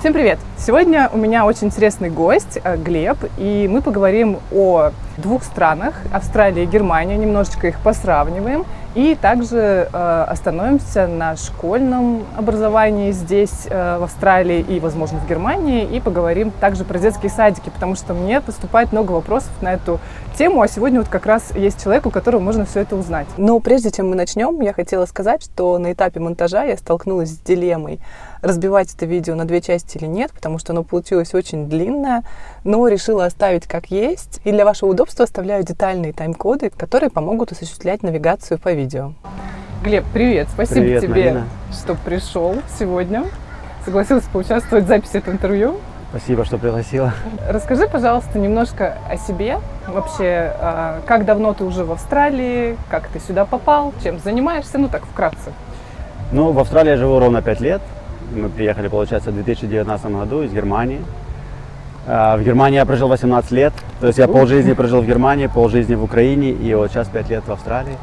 Всем привет! Сегодня у меня очень интересный гость, Глеб, и мы поговорим о двух странах, Австралия и Германия, немножечко их посравниваем, и также остановимся на школьном образовании здесь, в Австралии и, возможно, в Германии, и поговорим также про детские садики, потому что мне поступает много вопросов на эту тему, а сегодня вот как раз есть человек, у которого можно все это узнать. Но прежде чем мы начнем, я хотела сказать, что на этапе монтажа я столкнулась с дилеммой, разбивать это видео на две части или нет, потому что оно получилось очень длинное, но решила оставить как есть. И для вашего удобства оставляю детальные тайм-коды, которые помогут осуществлять навигацию по видео. Глеб, привет! Спасибо привет, тебе, Марина. что пришел сегодня. Согласился поучаствовать в записи этого интервью. Спасибо, что пригласила. Расскажи, пожалуйста, немножко о себе. Вообще, как давно ты уже в Австралии, как ты сюда попал, чем занимаешься, ну так, вкратце. Ну, в Австралии я живу ровно 5 лет. Мы приехали, получается, в 2019 году из Германии. В Германии я прожил 18 лет. То есть я полжизни прожил в Германии, полжизни в Украине, и вот сейчас 5 лет в Австралии.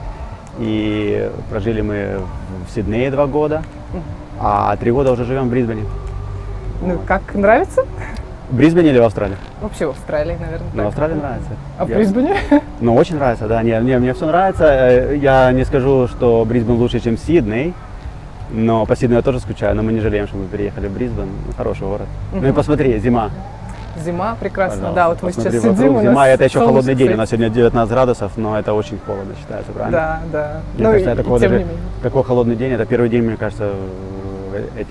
И прожили мы в Сиднее 2 года, а 3 года уже живем в Брисбене. Ну, как, нравится? В Брисбене или в Австралии? Вообще в Австралии, наверное. Ну, в Австралии нравится. А в Брисбене? Ну, очень нравится, да. Мне все нравится. Я не скажу, что Брисбен лучше, чем Сидней. Но по Сиднею я тоже скучаю, но мы не жалеем, что мы переехали в Брисбен. Хороший город. Ну и посмотри, зима. Зима прекрасно, Пожалуйста, да, вот мы сейчас вокруг. сидим. Зима, это еще холодный солнышко день, у светит. нас сегодня 19 градусов, но это очень холодно считается, правильно? Да, да. Мне кажется, и тем не менее. такой холодный день, это первый день, мне кажется,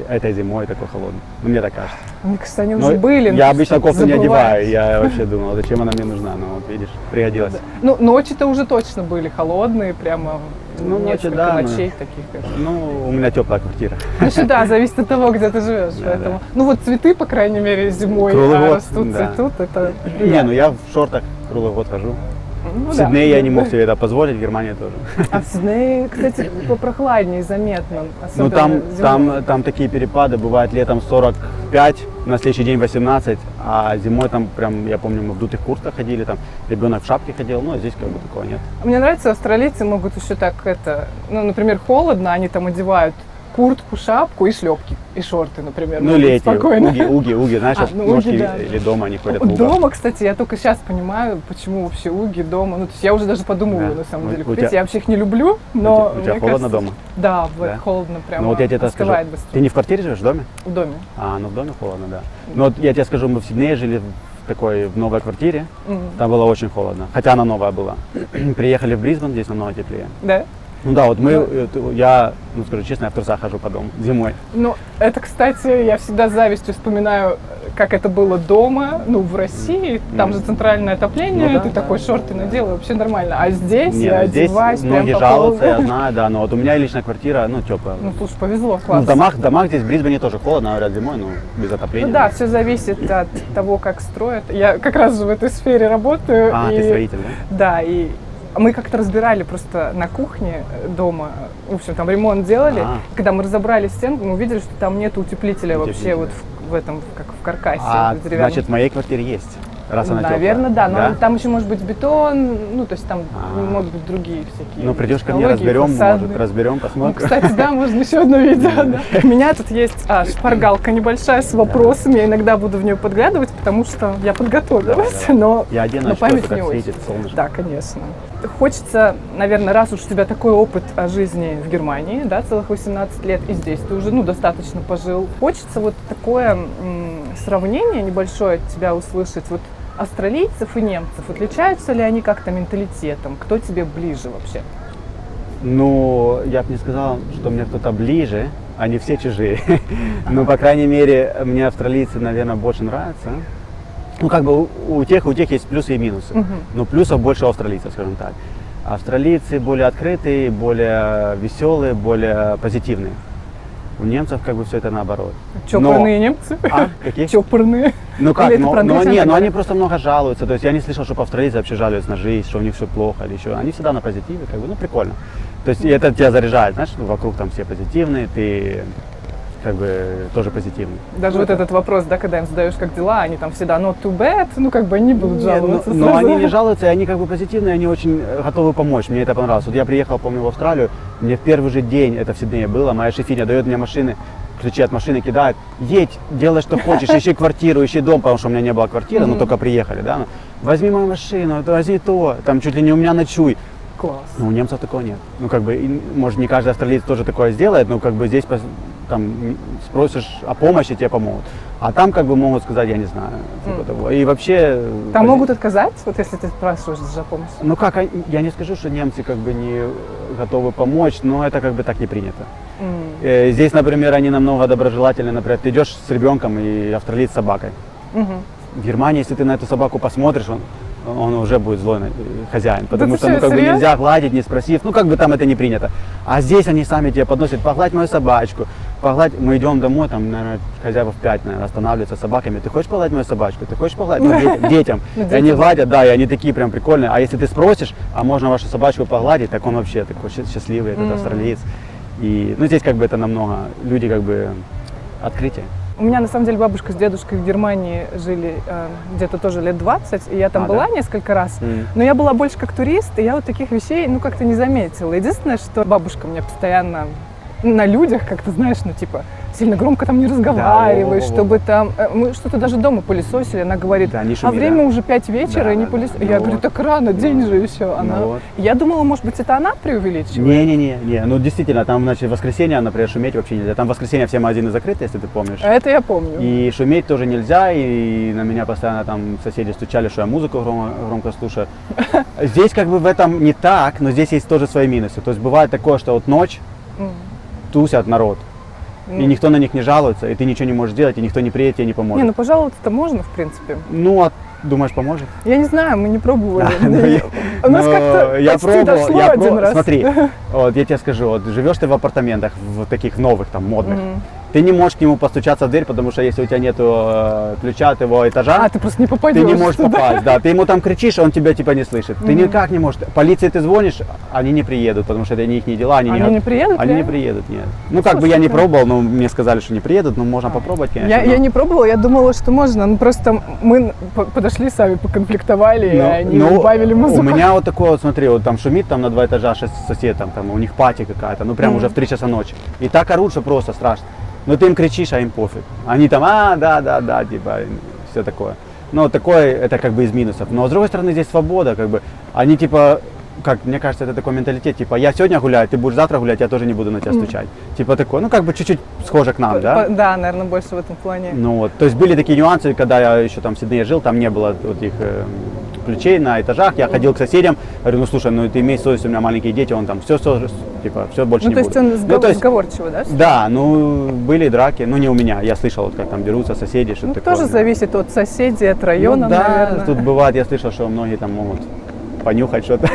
этой зимой такой холодный. Ну, мне так кажется. Мне кажется, они Но уже были. но я просто обычно кофту не забываешь. одеваю, я вообще думал, зачем она мне нужна, но вот видишь, пригодилась. Ну, ночи-то уже точно были холодные, прямо Ну, ночи, несколько да, ночей таких. Ну, у меня теплая квартира. Ну, да, зависит от того, где ты живешь. Да, Поэтому. да. Ну, вот цветы, по крайней мере, зимой Круглый год, растут, да. цветут. Это Не, приятно. ну я в шортах круглый год хожу. Ну, В да. Сиднее я не мог себе это позволить, в Германии тоже. А в Сиднее, кстати, попрохладнее заметно. Ну особенно зимой. там такие перепады, бывает летом 45, на следующий день 18, а зимой там прям, я помню, мы в дутых куртках ходили, там ребенок в шапке ходил, ну а здесь как бы такого нет. Мне нравится, австралийцы могут еще так ну, например, холодно, они там одевают куртку, шапку и шлепки, и шорты, например. Ну вот или эти спокойно. уги, знаешь, А, вот ну, ножки уги, да. или дома они ходят в угах. Дома, кстати, я только сейчас понимаю, почему вообще уги дома. Ну, то есть я уже даже подумываю, Да. на самом У деле, тебя- купить. Я вообще их не люблю, но у тебя мне холодно кажется, дома? Да, Да? холодно прямо. Ну вот я тебе так скажу, остывает быстро. ты не в квартире живешь, в доме? В доме. А, ну в доме холодно, да. Ну вот я тебе скажу, мы в Сиднее жили в новой квартире, там было очень холодно, хотя она новая была. Приехали в Брисбен, здесь намного теплее. Да? Ну да, вот я, ну скажу честно, я в трусах хожу по дому зимой. Ну, это, кстати, я всегда с завистью вспоминаю, как это было дома, ну, в России, там же центральное отопление, Ну да, ты да, такой шорты надел, и вообще нормально. А здесь Не, я ну, здесь одеваюсь прям многие по жалуются, я полу. знаю, да, но вот у меня личная квартира, ну, теплая. Ну, слушай, повезло, Ну, класс. в домах здесь в Брисбене тоже холодно, говорят, зимой, ну, без отопления. Ну да, все зависит от того, как строят. Я как раз же в этой сфере работаю. А, и, ты строитель, да? Да, и мы как-то разбирали просто на кухне дома, в общем, там ремонт делали. Когда мы разобрали стенку, мы увидели, что там нет утеплителя вообще вот в этом, как в каркасе деревянном. Значит, в моей квартире есть, раз она теплая. Наверное, да, но там еще может быть бетон, ну, то есть там могут быть другие всякие. Ну, придешь ко мне, технологии, разберем, Ну, посмотрим. кстати, да, можно еще одно видео. Да. У меня тут есть шпаргалка небольшая с вопросами. Я иногда буду в нее подглядывать, потому что я подготовилась, но Я одену но очко, память как не очень. светит солнышко. Да, конечно. Хочется, наверное, раз уж у тебя такой опыт о жизни в Германии, да, целых 18 лет, и здесь ты уже, ну, достаточно пожил. Хочется вот такое сравнение небольшое от тебя услышать. Вот австралийцев и немцев, отличаются ли они как-то менталитетом? Кто тебе ближе вообще? Ну, я бы не сказал, что мне кто-то ближе, они все чужие. Ну, по крайней мере, мне австралийцы, наверное, больше нравятся. Ну, как бы у тех есть плюсы и минусы. Но плюсов больше у австралийцев, скажем так. Австралийцы более открытые, более веселые, более позитивные. У немцев как бы все это наоборот. Чопорные немцы? А? Какие? Чопорные. Ну как, Или это про англичан но так они говорят? просто много жалуются. То есть я не слышал, чтобы австралийцы вообще жалуются на жизнь, что у них все плохо или еще. Они всегда на позитиве, как бы, ну прикольно. То есть и это тебя заряжает, знаешь, вокруг там все позитивные, ты как бы тоже позитивный. Даже вот этот вопрос, да, когда им задаешь, как дела, они там всегда not too bad, ну как бы они будут жаловаться. Но сразу. они не жалуются, и они как бы позитивные, они очень готовы помочь. Мне это понравилось. Вот я приехал, помню, в Австралию, мне в первый же день, это в Сиднее было, моя шефиня дает мне машины ключи от машины кидает, едь, делай что хочешь, ищи квартиру, ищи дом, потому что у меня не было квартиры, но только приехали, да, ну, возьми мою машину, возьми то, там чуть ли не у меня ночуй. Класс. Ну, у немцев такого нет. Ну, как бы, может, не каждый австралиец тоже такое сделает, но как бы здесь там спросишь о помощи, тебе помогут. А там как бы могут сказать, я не знаю, типа того. И вообще... Там могут отказать, вот если ты спрашиваешь за помощь? Ну как, я не скажу, что немцы как бы не готовы помочь, но это как бы так не принято. Здесь, например, они намного доброжелательны. Например, ты идешь с ребенком и австралиец с собакой. В Германии, если ты на эту собаку посмотришь, он уже будет злой хозяин, потому что, ну, как бы нельзя гладить, не спросив, ну, как бы там это не принято. А здесь они сами тебе подносят, погладь мою собачку, погладь, мы идем домой, там, наверное, хозяева в 5, наверное, останавливаются с собаками, ты хочешь погладить мою собачку, ты хочешь погладить, ну, детям, и они гладят, да, и они такие прям прикольные, а если ты спросишь, а можно вашу собачку погладить, так он вообще такой счастливый, этот австралиец, и, ну, здесь как бы это намного, люди как бы открытие. У меня, на самом деле, бабушка с дедушкой в Германии жили где-то тоже лет 20, и я там была несколько раз, но я была больше как турист, и я вот таких вещей, ну, как-то не заметила. Единственное, что бабушка мне постоянно на людях, как ты знаешь, ну, типа, сильно громко там не разговаривай, чтобы там... Мы что-то даже дома пылесосили, она говорит, да, не шуми, время уже 5 вечера, и не пылесосили. Я говорю, так рано, день же еще. Она... Я думала, может быть, это она преувеличивает? Не, ну действительно, там, значит, в воскресенье, например, шуметь вообще нельзя. Там в воскресенье все магазины закрыты, если ты помнишь. Это я помню. И шуметь тоже нельзя, и на меня постоянно там соседи стучали, что я музыку громко слушаю. Здесь как бы в этом не так, но здесь есть тоже свои минусы. То есть бывает такое, что вот ночь, тусят народ, и никто на них не жалуется, и ты ничего не можешь делать, и никто не приедет, тебе не поможет. Не, ну пожаловаться-то можно, в принципе. Ну, а думаешь, поможет? Я не знаю, мы не пробовали. У нас как-то я почти дошло один раз. Смотри, вот я тебе скажу, вот живешь ты в апартаментах, в таких новых, там, модных, ты не можешь к нему постучаться в дверь, потому что если у тебя нету ключа от его этажа, ты просто не попадешь. Ты не можешь попасть, да. Ты ему там кричишь, он тебя типа не слышит. Ты никак не можешь. Полиции ты звонишь, они не приедут, потому что это не их дела. Они не приедут? Они не приедут, нет. Ну как бы я не пробовал, но мне сказали, что не приедут, но можно попробовать, конечно. Я не пробовала, я думала, что можно, ну просто мы подошли сами, поконфликтовали, и они убавили музыку. У меня вот такое вот, смотри, вот там шумит там на 2 этажа 6 сосед, там у них пати какая-то, ну прям уже в 3 часа ночи. И так орут, что просто страшно. Но ты им кричишь, а им пофиг. Они там, да, типа, все такое. Но такое, это как бы из минусов. Но с другой стороны, здесь свобода, как бы. Они типа, как мне кажется, это такой менталитет, типа, я сегодня гуляю, ты будешь завтра гулять, я тоже не буду на тебя стучать. Типа такое, ну как бы чуть-чуть схоже к нам, да? Да, наверное, больше в этом плане. Ну вот, то есть были такие нюансы, когда я еще там в Сиднее жил, там не было вот их ключей на этажах, я ходил к соседям, говорю, ну слушай, ну ты имей совесть, у меня маленькие дети, он там все типа, все больше не будет. То есть он сговорчивый, да? Да, ну были драки, ну не у меня, я слышал, вот, как там дерутся соседи, что-то такое. Тоже зависит от соседей, от района, да, наверное. Тут бывает, я слышал, что многие там могут понюхать что-то.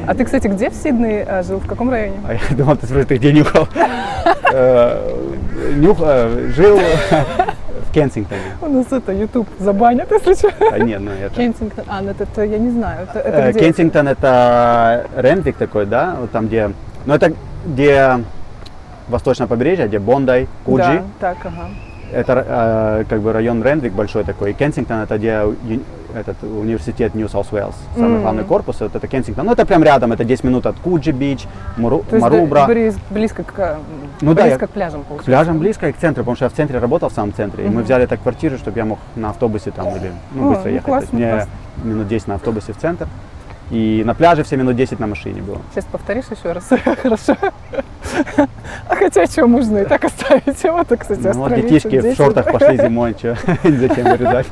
А ты, кстати, где в Сиднее жил, в каком районе? А я думал, ты спрашиваешь, ты где нюхал? Жил в Кенсингтоне. У нас это YouTube забанят, если что. А нет, ну это... Кенсингтон, это я не знаю, это где? Кенсингтон это Рендвик такой, да, вот там где, ну это где восточное побережье, где Бондай, Куджи. Да, так, ага. Это как бы район Рендвик большой такой, и Кенсингтон это где этот университет Нью-Саус-Уэллс, самый главный корпус, вот это Кенсингтон, ну это прям рядом, это 10 минут от Куджи-Бич, Марубра. То есть близко к пляжам, получается. К пляжам близко и к центру, потому что я в центре работал, в самом центре, и мы взяли эту квартиру, чтобы я мог на автобусе там или быстро ехать. Классно, мне минут 10 на автобусе в центр. И на пляже все минут 10 на машине было. Сейчас повторишь еще раз. Хорошо. А хотя что, можно и так оставить. Вот, кстати, ну, вот детишки в шортах пошли зимой, что, зачем вырезать.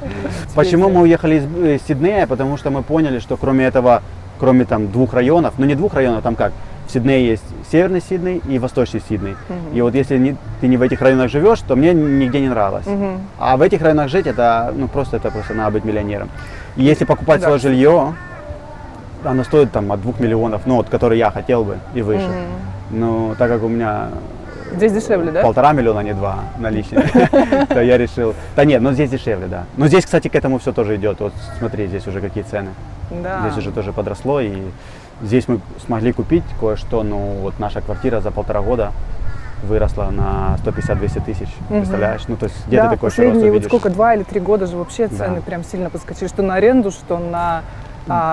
Почему мы уехали из Сиднея? Потому что мы поняли, что кроме этого, кроме там 2 районов, ну не 2 районов, там как, в Сиднее есть северный Сидней и восточный Сидней. И вот если ты не в этих районах живешь, то мне нигде не нравилось. А в этих районах жить, это просто надо быть миллионером. И если покупать свое жилье, оно стоит там от 2 миллионов, ну вот, который я хотел бы и выше. Но так как у меня здесь дешевле, да? 1,5 миллиона, а не 2 наличные, то я решил. Да нет, но здесь дешевле, да. Но здесь, кстати, к этому все тоже идет. Вот смотри, здесь уже какие цены. Здесь уже тоже подросло, и здесь мы смогли купить кое-что, но вот наша квартира за 1,5 года выросла на 150-200 тысяч, представляешь? Ну, то есть где-то такой рост увидишь. Вот сколько, 2 или 3 года же вообще цены прям сильно подскочили, что на аренду, что на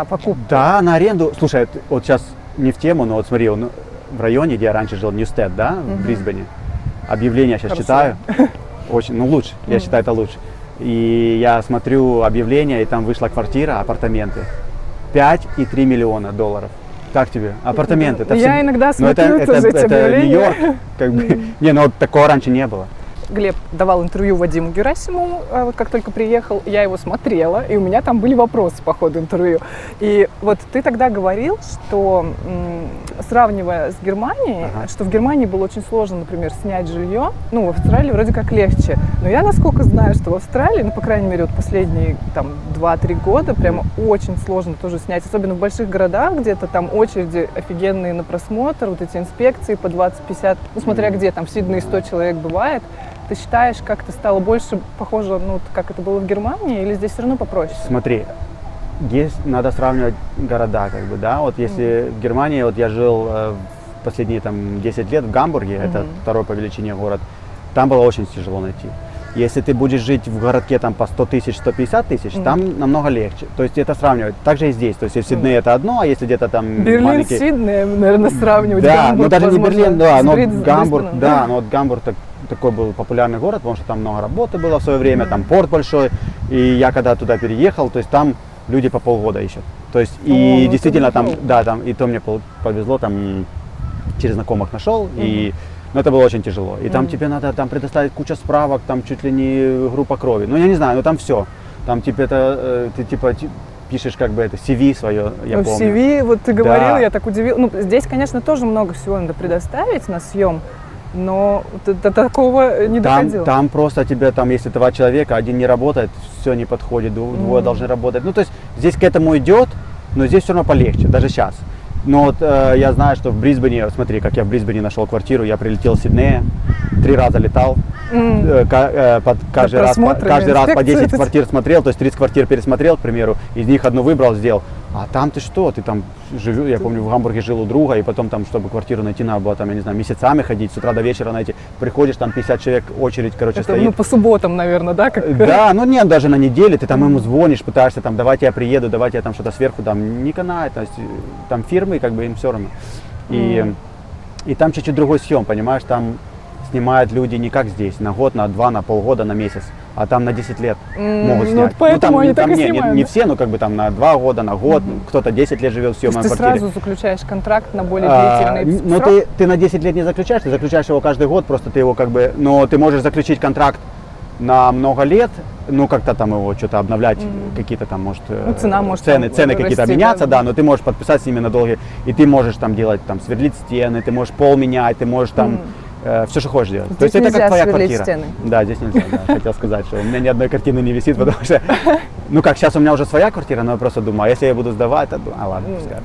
покупку. Да, на аренду. Слушай, вот сейчас не в тему, но вот смотри, в районе, где я раньше жил, Ньюстед, да, в Брисбене, объявления сейчас Хорошо. читаю. Очень, ну лучше, я считаю, это лучше. И я смотрю объявление, и там вышла квартира, апартаменты. 5,3 миллиона долларов. Как тебе? Апартаменты. Это Я иногда ну, смотрю тоже эти это объявления. Нью-Йорк. Как бы. Не, ну вот такого раньше не было. Глеб давал интервью Вадиму Герасимову, вот как только приехал, я его смотрела, и у меня там были вопросы по ходу интервью. И вот ты тогда говорил, что сравнивая с Германией, что в Германии было очень сложно, например, снять жилье, ну, в Австралии вроде как легче. Но я, насколько знаю, что в Австралии, ну, по крайней мере, вот последние там 2-3 года прямо очень сложно тоже снять, особенно в больших городах, где-то там очереди офигенные на просмотр, вот эти инспекции по 20-50, ну, смотря где, там в Сиднее 100 человек бывает. Ты считаешь, как-то стало больше похоже, ну, как это было в Германии, или здесь все равно попроще? Смотри, надо сравнивать города, как бы, да, вот если в Германии, вот я жил последние там 10 лет в Гамбурге, это второй по величине город, там было очень тяжело найти. Если ты будешь жить в городке там по 100 тысяч, 150 тысяч, там намного легче. То есть это сравнивать. Также и здесь. То есть если в Сиднее это одно, а если где-то там Берлин, маленький... Сидней, наверное, сравнивать. Да, Гамбург, ну даже не возможно, Берлин, да, с но Брисбеном, Гамбург, да, да? но вот Гамбург такой был популярный город, потому что там много работы было в свое время, там порт большой. И я когда туда переехал, то есть там люди по полгода ищут. То есть и ну действительно это там, здорово. да, там, и то мне повезло, там через знакомых нашел, и но это было очень тяжело. И там тебе надо там предоставить кучу справок, там чуть ли не группа крови. Ну я не знаю, но там все. Там типа это ты типа пишешь как бы это CV свое, я Ну, помню. CV, вот ты говорил, Да. я так удивилась. Ну, здесь, конечно, тоже много всего надо предоставить на съем, но до такого не доходило. Там просто тебе, там, если 2 человека, один не работает, все не подходит, двое должны работать. Ну, то есть здесь к этому идет, но здесь все равно полегче, даже сейчас. Но вот я знаю, что в Брисбене, смотри, как я в Брисбене нашел квартиру, я прилетел в Сиднее, 3 раза летал, каждый раз по 10 квартир смотрел, то есть 30 квартир пересмотрел, к примеру, из них одну выбрал, сделал. А там ты что, ты там живешь, я помню, в Гамбурге жил у друга, и потом там, чтобы квартиру найти, надо было там, я не знаю, месяцами ходить, с утра до вечера найти. Приходишь, там 50 человек, очередь, короче, Это, стоит. ну, по субботам, наверное, да? Как... Да, ну нет, даже на неделе, ты там ему звонишь, пытаешься там, давайте я приеду, давайте я там что-то сверху дам, не канает, то есть там фирмы, как бы им все равно. И там чуть-чуть другой съем, понимаешь, там снимают люди не как здесь, на год, на 2, на полгода, на месяц, а там на 10 лет могут снять. вот поэтому они так и не, снимают, не да? все, но как бы там на 2 года, на год, кто-то 10 лет живет в То есть съемной ты квартире. сразу заключаешь контракт на более длительный Ну срок? ты на 10 лет не заключаешь, ты заключаешь его каждый год, просто ты его как бы, но ты можешь заключить контракт на много лет, ну как-то там его что-то обновлять, какие-то там, может, цена может цены там какие-то расти, меняться, да. да, но ты можешь подписать с ними на долгие, и ты можешь там делать, там, сверлить стены, ты можешь пол менять, ты можешь там все, что хочешь делать. Здесь То есть это нельзя как твоя сверлить квартира. стены. Да, здесь нельзя, да, хотел сказать, что у меня ни одной картины не висит, потому что, ну как, сейчас у меня уже своя квартира, но я просто думаю, а если я буду сдавать, то, ладно, пускай.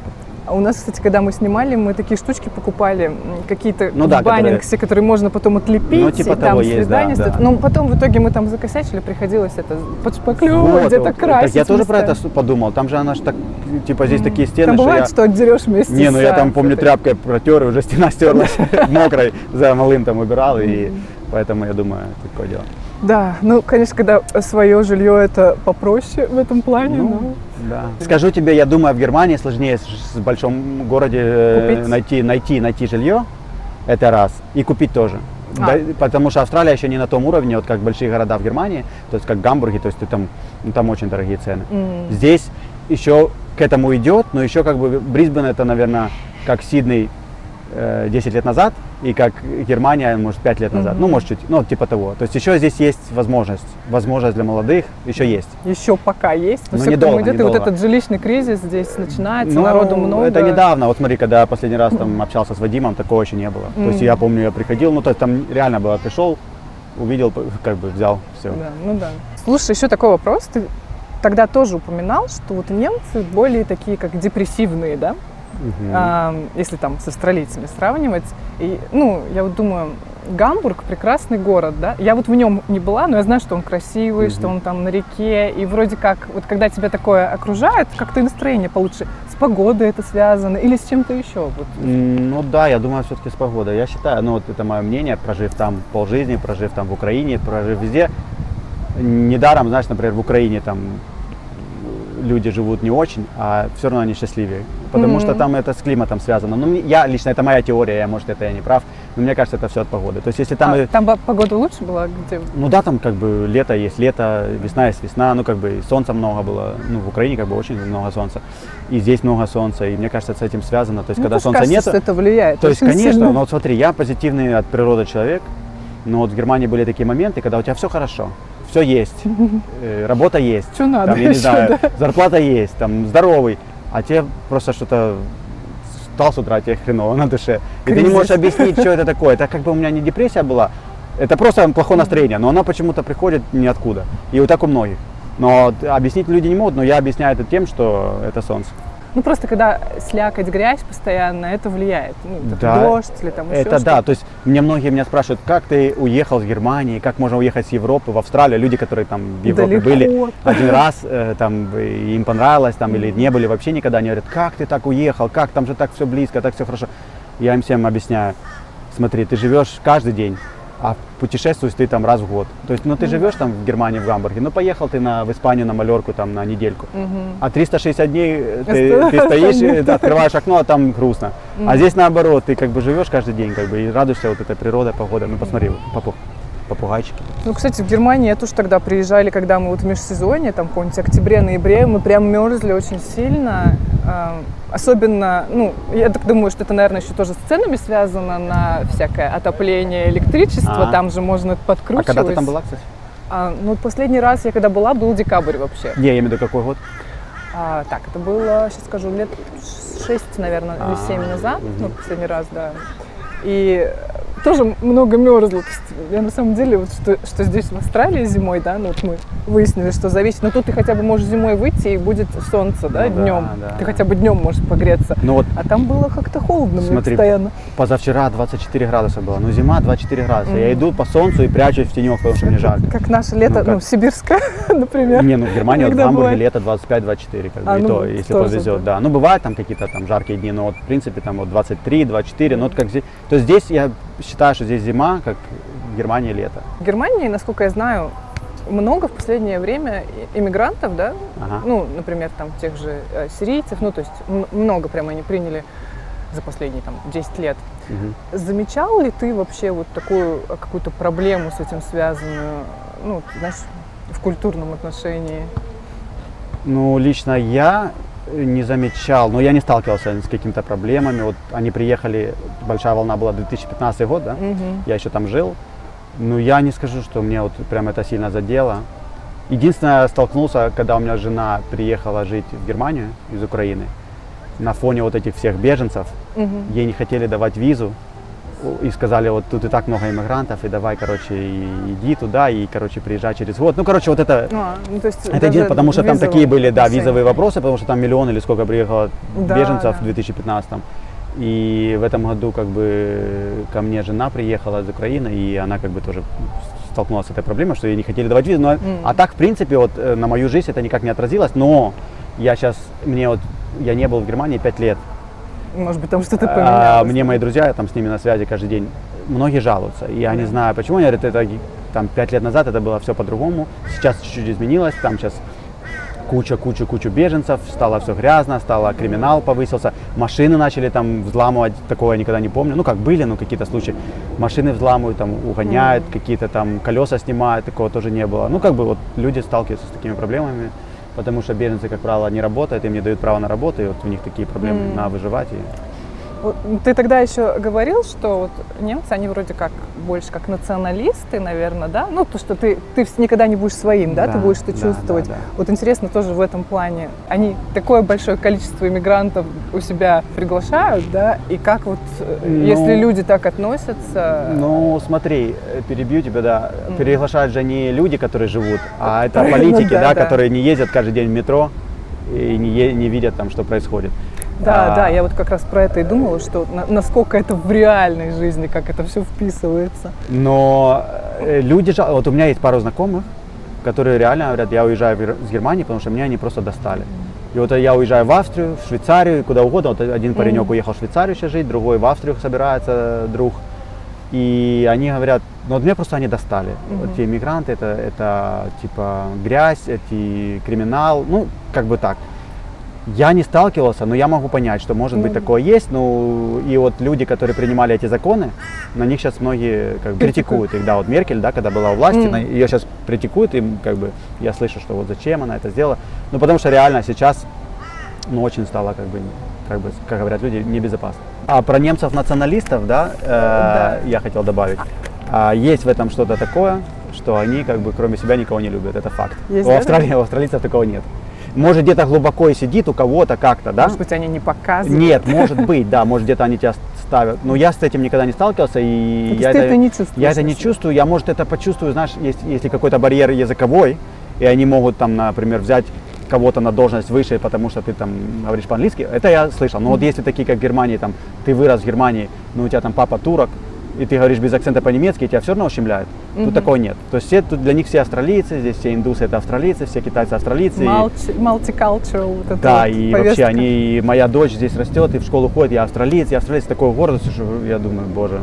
А у нас, кстати, когда мы снимали, мы такие штучки покупали, какие-то Ну да, в Баннингсе, которые можно потом отлепить, Ну, типа и там того есть, да, свидание. да. Но потом в итоге мы там закосячили, приходилось это подшпаклевывать, Вот, где-то вот. красить. Так я тоже про местами. это подумал, там же она ж так, типа здесь такие стены, Там что бывает, я... что отдерешь вместе Не, ну я с, там, помню, этой- тряпкой протер, и уже стена стерлась мокрой, за малым там убирал, и поэтому я думаю, такое дело. Да, ну, конечно, когда свое жилье, это попроще в этом плане. Ну, да. Скажу тебе, я думаю, в Германии сложнее в большом городе найти жилье, это раз, и купить тоже. Да, потому что Австралия еще не на том уровне, вот как большие города в Германии, то есть как Гамбурге, то есть ты там, ну, там очень дорогие цены. Здесь еще к этому идет, но еще как бы Брисбен это, наверное, как Сидней 10 лет назад, и как Германия, может, 5 лет назад, ну, может, чуть, ну, типа того. То есть еще здесь есть возможность для молодых, еще есть. Еще пока есть, но Ну, все к недолго, тому идет, и вот недолго. этот жилищный кризис здесь начинается, Ну, народу много. это недавно, вот смотри, когда я последний раз там общался с Вадимом, такого еще не было. То есть я помню, я приходил, ну, то есть там реально было, пришел, увидел, как бы взял, все. Да, ну да. Слушай, еще такой вопрос. Ты тогда тоже упоминал, что вот немцы более такие, как депрессивные, да? Если там с австралийцами сравнивать. И, ну, я вот думаю, Гамбург прекрасный город, да? Я вот в нем не была, но я знаю, что он красивый, что он там на реке. И вроде как, вот когда тебя такое окружает, как-то и настроение получше. С погодой это связано или с чем-то еще? Вот. Ну да, я думаю, все-таки с погодой. Я считаю, ну вот это мое мнение, прожив там полжизни, прожив там в Украине, прожив везде. Недаром, знаешь, например, в Украине там люди живут не очень, а все равно они счастливее. потому что там это с климатом связано. Ну, я лично, это моя теория, может, это я не прав, но мне кажется, это все от погоды. То есть, если там... Там погода лучше была? Где? Ну да, там как бы лето есть лето, весна есть весна, ну как бы и солнца много было, ну в Украине как бы очень много солнца, и здесь много солнца, и мне кажется, с этим связано. То есть, когда солнца кажется, нет, что это влияет. то есть, очень конечно, сильно. но вот смотри, я позитивный от природы человек, но вот в Германии были такие моменты, когда у тебя все хорошо, все есть, работа есть, Что надо там, я не еще, знаю, да? зарплата есть, там здоровый, а тебе просто что-то встал с утра, тебе хреново на душе, и ты не Кризис. можешь объяснить, что это такое. Это как бы у меня не депрессия была, это просто плохое настроение, но оно почему-то приходит ниоткуда. И вот так у многих. Но объяснить люди не могут, но я объясняю это тем, что это солнце. Ну просто когда слякоть, грязь постоянно, это влияет. Ну, Да, дождь или там еще это что-то. да, то есть многие меня спрашивают, как ты уехал с Германии, как можно уехать с Европы в Австралию. Люди, которые там в Европе Далеко. были один раз, там им понравилось, там или не были вообще никогда, они говорят, как ты так уехал, как там же так все близко, так все хорошо. Я им всем объясняю, смотри, ты живешь каждый день, а путешествуешь ты там раз в год. То есть, ну ты живешь там в Германии, в Гамбурге, ну поехал ты в Испанию, на Малорку там на недельку. А 360 дней ты стоишь, открываешь окно, а там грустно. А здесь наоборот, ты как бы живешь каждый день, как бы и радуешься вот этой природой, погодой. Ну посмотри, попугайчики. Ну, кстати, в Германии тоже тогда приезжали, когда мы вот в межсезонье, там, в каком-нибудь октябре-ноябре, мы прям мерзли очень сильно. Особенно, ну, я так думаю, что это, наверное, еще тоже с ценами связано на всякое отопление, электричество. Там же можно подкручивать. А когда ты там была, кстати? Ну, последний раз я когда была, был декабрь вообще. Не, я имею в виду какой год? Так, это было, сейчас скажу, лет 6, наверное, или 7 назад, ну, последний раз, да. И тоже много мерзло. То есть я на самом деле, вот что здесь в Австралии зимой, да, ну вот мы выяснили, что зависит. Но тут ты хотя бы можешь зимой выйти, и будет солнце, да, Ну днем. да, Ты да. хотя бы днем можешь погреться. Ну вот, А там было как-то холодно мне смотри, постоянно. позавчера 24 градуса было, ну зима 24 градуса. Я иду по солнцу и прячусь в тенек, потому что мне жарко. Как наше лето, Ну, ну, сибирское, например. Не, ну в Германии, вот в Иногда Гамбурге бывает. лето 25-24, как бы, А, и ну, то, если тоже, повезет, да. да. Ну, бывают там какие-то там жаркие дни, но вот, в принципе, там вот 23-24, ну, вот как здесь. То есть здесь я считаю, что здесь зима, как в Германии лето. В Германии, насколько я знаю, много в последнее время иммигрантов, да, Ага. ну, например, там тех же сирийцев, ну, то есть много прямо они приняли за последние там 10 лет. Мгм. Замечал ли ты вообще вот такую какую-то проблему с этим связанную, ну, знаешь, в культурном отношении? Ну, лично я не замечал, но я не сталкивался с какими-то проблемами. Вот они приехали, большая волна была 2015 год, да, я еще там жил. Ну, я не скажу, что мне вот прям это сильно задело. Единственное, столкнулся, когда у меня жена приехала жить в Германию из Украины. На фоне вот этих всех беженцев, ей не хотели давать визу. И сказали, вот тут и так много иммигрантов, и давай, короче, иди туда, и, короче, приезжай через год. Ну, короче, вот это... Ну, то есть Это даже один, потому что там визового такие были, да, отношения. визовые вопросы, потому что там миллион или сколько приехало Да, беженцев да. в 2015. И в этом году как бы ко мне жена приехала из Украины, и она как бы тоже столкнулась с этой проблемой, что ей не хотели давать визу. Но, а так, в принципе, вот на мою жизнь это никак не отразилось, но я сейчас, я не был в Германии 5 лет. Может быть, там что-то поменялось. Мне мои друзья, я там с ними на связи каждый день, многие жалуются. И я не знаю почему, они говорят, это там 5 лет назад это было все по-другому, сейчас чуть-чуть изменилось, там сейчас куча беженцев, стало все грязно, стало криминал повысился, машины начали там взламывать, такого я никогда не помню, ну как были, но какие-то случаи, машины взламывают, там угоняют, какие-то там колеса снимают, такого тоже не было. Ну как бы вот люди сталкиваются с такими проблемами, потому что беженцы, как правило, не работают, им не дают права на работу, и вот у них такие проблемы на выживать. Вот ты тогда еще говорил, что вот немцы, они вроде как больше как националисты, наверное, да? Ну, то, что ты никогда не будешь своим, да? Ты будешь это чувствовать. Да. Вот интересно тоже в этом плане. Они такое большое количество иммигрантов у себя приглашают, да? И как вот, если люди так относятся... Ну, смотри, перебью тебя, да. Приглашают же не люди, которые живут, а это политики, да, которые не ездят каждый день в метро и не видят там, что происходит. Да, я вот как раз про это и думала, что насколько это в реальной жизни, как это все вписывается. Но люди же, вот у меня есть пару знакомых, которые реально говорят, я уезжаю с Германии, потому что меня они просто достали. И вот я уезжаю в Австрию, в Швейцарию, куда угодно. Вот один паренек уехал в Швейцарию сейчас жить, другой в Австрию собирается, друг. И они говорят, ну вот меня просто они достали. Вот те иммигранты, это типа грязь, эти криминал, ну как бы так. Я не сталкивался, но я могу понять, что может быть такое есть. Ну и вот люди, которые принимали эти законы, на них сейчас многие как бы критикуют их. Да, вот Меркель, да, когда была у власти, ее сейчас критикуют, и как бы я слышу, что вот зачем она это сделала. Ну потому что реально сейчас, ну очень стало как говорят люди, небезопасно. А про немцев-националистов, да, я хотел добавить. Есть в этом что-то такое, что они как бы кроме себя никого не любят, это факт. У австралийцев такого нет. Может где-то глубоко и сидит у кого-то как-то, да? Может быть, они не показывают? Нет, может быть, да, может где-то они тебя ставят. Но я с этим никогда не сталкивался, и я это не чувствую. Я это не чувствую, я, может, это почувствую, знаешь, если какой-то барьер языковой, и они могут там, например, взять кого-то на должность выше, потому что ты там говоришь по-английски, это я слышал. Но вот если такие, как в Германии, там, ты вырос в Германии, но у тебя там папа турок, и ты говоришь без акцента по-немецки, и тебя все равно ущемляют. Тут такого нет. То есть тут для них все австралийцы, здесь все индусы это австралийцы, все китайцы австралийцы. Multicultural. Вот это да, вот и повестка. вообще и моя дочь здесь растет, и в школу ходит, я австралиец такой гордостью, что я думаю, боже.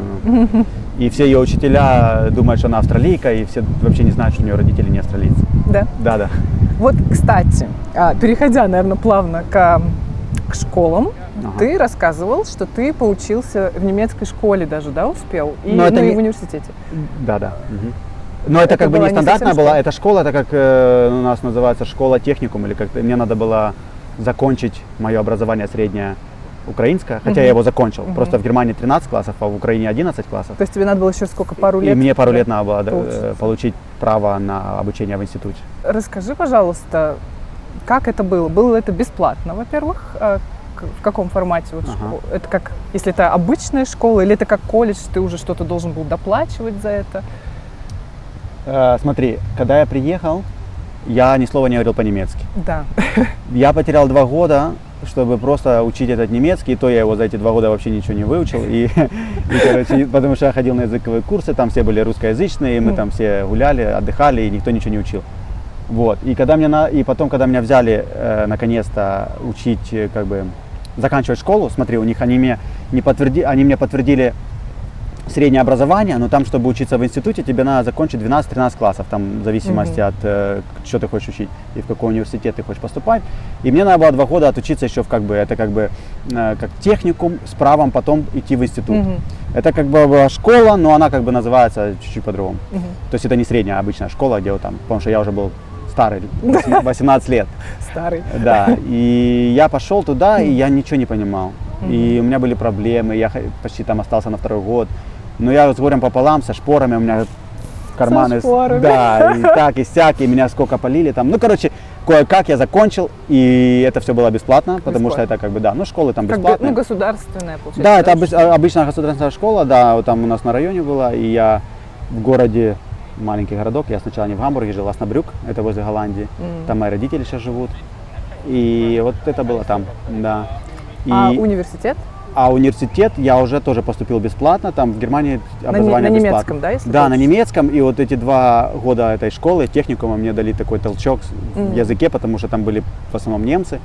И все ее учителя думают, что она австралийка, и все вообще не знают, что у нее родители не австралийцы. Да? Да. Вот, кстати, переходя, наверное, плавно к школам, ты рассказывал, что ты поучился в немецкой школе даже, да, успел? И, Но это и не... в университете. Да. Но это как бы не стандартная была, эта школа, это как у нас называется школа-техникум, или как-то мне надо было закончить мое образование среднее украинское, хотя я его закончил. Просто в Германии 13 классов, а в Украине 11 классов. То есть тебе надо было еще сколько, пару лет? И мне пару лет надо было получить право на обучение в институте. Расскажи, пожалуйста, как это было? Было это бесплатно, во-первых? В каком формате? Вот это как, если это обычная школа, или это как колледж, ты уже что-то должен был доплачивать за это? Смотри, когда я приехал, я ни слова не говорил по-немецки. Да. Я потерял 2 года, чтобы просто учить этот немецкий, и то я его за эти 2 года вообще ничего не выучил. Короче, потому что я ходил на языковые курсы, там все были русскоязычные, мы там все гуляли, отдыхали, и никто ничего не учил. Вот. И потом, когда меня взяли наконец-то учить, как бы заканчивать школу, смотри, у них они мне подтвердили среднее образование, но там, чтобы учиться в институте, тебе надо закончить 12-13 классов, там в зависимости от что ты хочешь учить и в какой университет ты хочешь поступать. И мне надо было 2 года отучиться еще как техникум с правом потом идти в институт. Это как бы была школа, но она как бы называется чуть-чуть по-другому. То есть это не средняя обычная школа, где вот там, потому что я уже был старый, 18 лет. Старый. Да, и я пошел туда, и я ничего не понимал. И у меня были проблемы, я почти там остался на 2-й год. Но я с горем пополам, со шпорами, у меня карманы, да, и так, и сяк, и меня сколько полили там. Ну, короче, кое-как я закончил, и это все было бесплатно, потому что это как бы, да, ну, школы там бесплатные. Ну, государственная, получается. Да, это обычная государственная школа, да, вот там у нас на районе была, и я в городе, маленький городок, я сначала не в Гамбурге жил, а Оснабрюк, это возле Голландии, там мои родители сейчас живут, и вот это было там, да. А университет? А университет я уже тоже поступил бесплатно, там в Германии образование на бесплатно. немецком, да, если Да, на немецком, и вот эти 2 года этой школы, техникума, мне дали такой толчок в языке, потому что там были в основном немцы,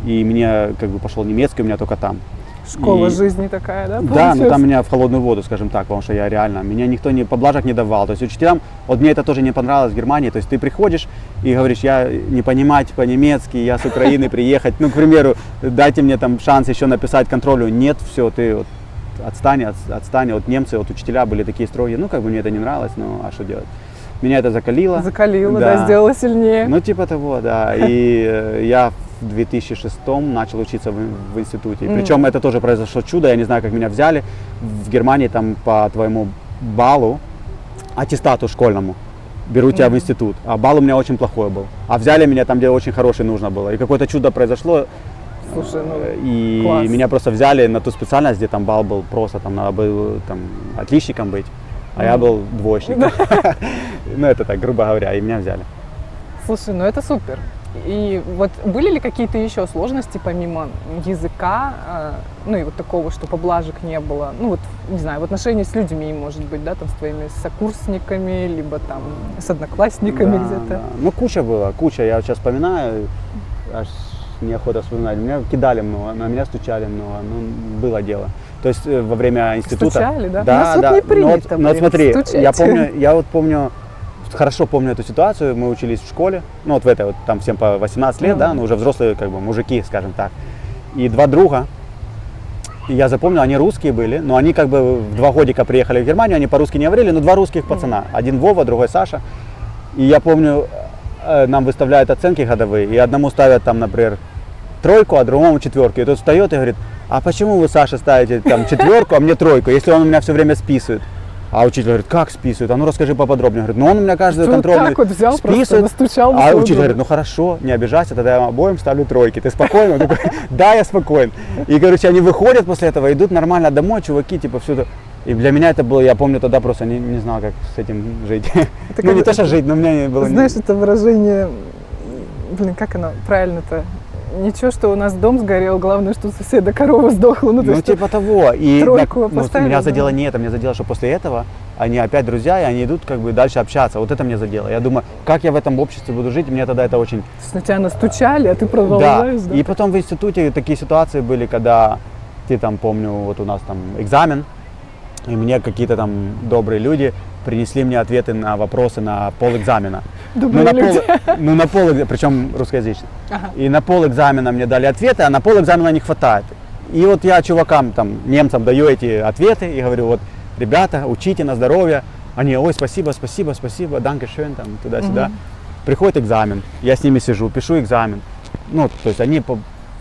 и мне как бы пошел немецкий, у меня только там. Школа жизни такая, да? Да, но там меня в холодную воду, скажем так, потому что я реально, меня никто не поблажек не давал. То есть учителям, вот мне это тоже не понравилось в Германии, то есть ты приходишь и говоришь, я не понимать по-немецки, я с Украины приехать, ну, к примеру, дайте мне там шанс еще написать контролю, нет, все, ты вот отстань, вот немцы, вот учителя были такие строгие, ну, как бы мне это не нравилось, ну, а что делать? Меня это закалило. Закалило, да, сделало сильнее. Ну, типа того, да, и я в 2006 начал учиться в институте. Причем это тоже произошло чудо, я не знаю, как меня взяли в Германии там по твоему баллу, аттестату школьному, берут тебя в институт, а балл у меня очень плохой был. А взяли меня там, где очень хороший нужно было. И какое-то чудо произошло. Слушай, ну, и класс. Меня просто взяли на ту специальность, где там балл был просто, там надо было там, отличником быть, а я был двоечником. Ну, это так, грубо говоря, и меня взяли. Слушай, ну это супер. И вот были ли какие-то еще сложности помимо языка, ну и вот такого, что поблажек не было, ну вот, не знаю, в отношении с людьми, может быть, да, там с твоими сокурсниками, либо там с одноклассниками где-то? Да. Ну, куча было, я вот сейчас вспоминаю, аж неохота вспоминать. Меня кидали много, на меня стучали много, ну, было дело. То есть во время института... Стучали, да? Да, у нас да. вот не принято. Ну, вот смотри, стучать. я вот помню, хорошо помню эту ситуацию, мы учились в школе, ну вот в этой вот, там всем по 18 лет, да, но уже взрослые как бы мужики, скажем так. И два друга, и я запомнил, они русские были, но они как бы в 2 годика приехали в Германию, они по-русски не говорили, но 2 русских пацана. Один Вова, другой Саша. И я помню, нам выставляют оценки годовые, и одному ставят там, например, 3, а другому 4. И тот встает и говорит, а почему вы, Саша, ставите там 4, а мне 3, если он у меня все время списывает? А учитель говорит, как списывает? А ну расскажи поподробнее. Говорит, ну он у меня каждый контрольный так вот взял, списывает. Настучал А учитель говорит, ну хорошо, не обижайся, тогда я обоим ставлю 3. Ты спокоен? Он такой, да, я спокоен. И, короче, они выходят после этого, идут нормально домой, чуваки, типа, все это. И для меня это было, я помню, тогда просто не знал, как с этим жить. Ну не то, что жить, но у меня не было. Знаешь, это выражение, блин, как оно правильно-то? Ничего, что у нас дом сгорел, главное, что у соседа корова сдохла. Ну типа того. И поставили, меня задело не это, меня задело, что после этого они опять друзья, и они идут как бы дальше общаться. Вот это меня задело. Я думаю, как я в этом обществе буду жить, мне тогда это очень... То есть на тебя настучали, а ты продолжаешь, да? И потом в институте такие ситуации были, когда ты там, помню, вот у нас там экзамен, и мне какие-то там добрые люди принесли мне ответы на вопросы на полэкзамена. На пол, причем русскоязычные. Ага. И на полэкзамена мне дали ответы, а на полэкзамена не хватает. И вот я чувакам, там, немцам даю эти ответы и говорю, вот, ребята, учите на здоровье. Они, ой, спасибо, danke schön, там, туда-сюда. Приходит экзамен, я с ними сижу, пишу экзамен. Ну, то есть они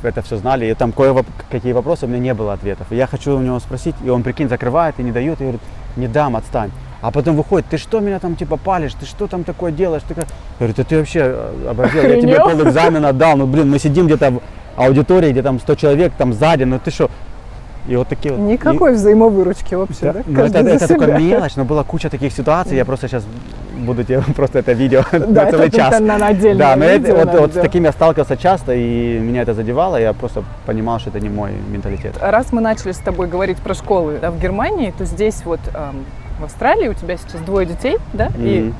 это все знали, и там какие вопросы, у меня не было ответов. И я хочу у него спросить, и он, прикинь, закрывает и не дает, и говорит, не дам, отстань. А потом выходит, ты что меня там типа палишь, ты что там такое делаешь? Я говорю, ты вообще оборзел, я тебе полэкзамена отдал, ну блин, мы сидим где-то в аудитории, где там 100 человек, там сзади, ну ты что? И вот такие вот. Никакой взаимовыручки вообще, да? Ну, это только мелочь, но была куча таких ситуаций, я просто сейчас буду тебе просто это видео на целый час. Да, на отдельное видео. Вот с такими я сталкивался часто, и меня это задевало, я просто понимал, что это не мой менталитет. Раз мы начали с тобой говорить про школы, да, в Германии, то здесь вот в Австралии у тебя сейчас 2 детей, да, и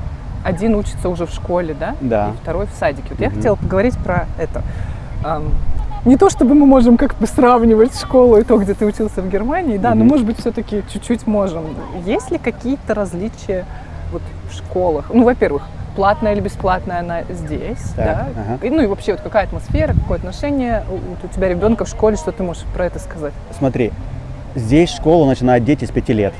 один учится уже в школе, да, и второй в садике. Вот я хотела поговорить про это. Не то чтобы мы можем как бы сравнивать школу и то, где ты учился в Германии, да, но может быть все-таки чуть-чуть можем. Есть ли какие-то различия вот в школах? Ну, во-первых, платная или бесплатная она здесь, да? Ну и вообще вот какая атмосфера, какое отношение у тебя ребенка в школе, что ты можешь про это сказать? Смотри, здесь школу начинают дети с 5 лет.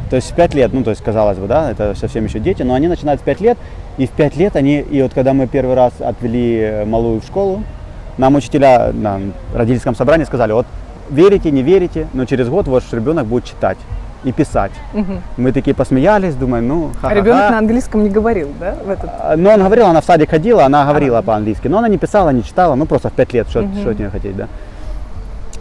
То есть в 5 лет, ну то есть казалось бы, да, это совсем еще дети, но они начинают в 5 лет, и в 5 лет они, и вот когда мы первый раз отвели малую в школу, нам учителя на родительском собрании сказали, вот верите, не верите, но через год ваш ребенок будет читать и писать. Мы такие посмеялись, думаем, ну ха-ха-ха. А ребенок на английском не говорил, да? Ну он говорил, она в садик ходила, она говорила по-английски, но она не писала, не читала, ну просто в 5 лет, что от нее хотеть, да.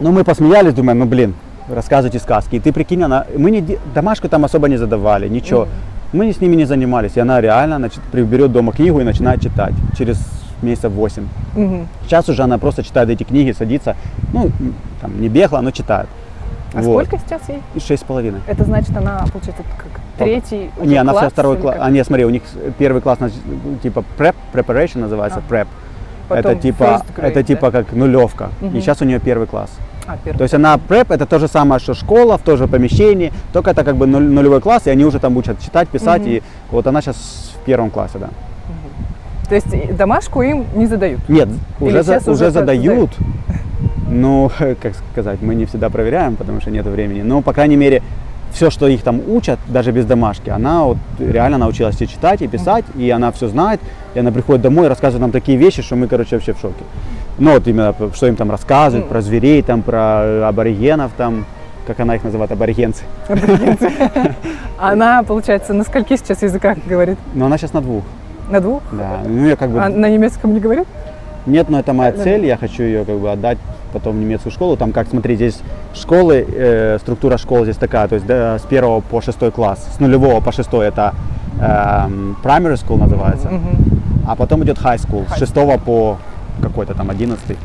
Ну мы посмеялись, думаем, ну блин, рассказывайте сказки. И ты прикинь, мы домашку там особо не задавали, ничего. Мы с ними не занимались, и она реально берет дома книгу и начинает читать через месяцев 8. Сейчас уже она просто читает эти книги, садится, ну, там, не бегла, но читает. А вот. Сколько сейчас ей? 6,5. Это значит, она, получается, как 3-й Не, она класс? 2 класс. А, нет, смотри, у них 1 класс, типа preparation называется, prep. Это типа как нулевка. И сейчас у нее 1 класс. То есть она prep, это то же самое, что школа, в том же помещении, только это как бы нулевой класс, и они уже там учат читать, писать, и вот она сейчас в 1 классе, да. То есть домашку им не задают? Нет, уже задают. Ну, как сказать, мы не всегда проверяем, потому что нет времени. Но, по крайней мере, все, что их там учат, даже без домашки, она вот реально научилась и читать, и писать, и она все знает. И она приходит домой и рассказывает нам такие вещи, что мы, короче, вообще в шоке. Ну, вот именно, что им там рассказывают, про зверей, там, про аборигенов, там, как она их называет, аборигенцы. Она, получается, на скольких сейчас языках говорит? Ну, она сейчас на 2. На 2? Да. Ну, я как бы... А на немецком не говорит? Нет, но это моя цель, я хочу ее как бы отдать потом в немецкую школу. Там, как, смотри, здесь школы, структура школы здесь такая, то есть с 1 по 6 класс, с 0 по 6 это primary school называется, а потом идет high school, с 6 по какой-то там 11.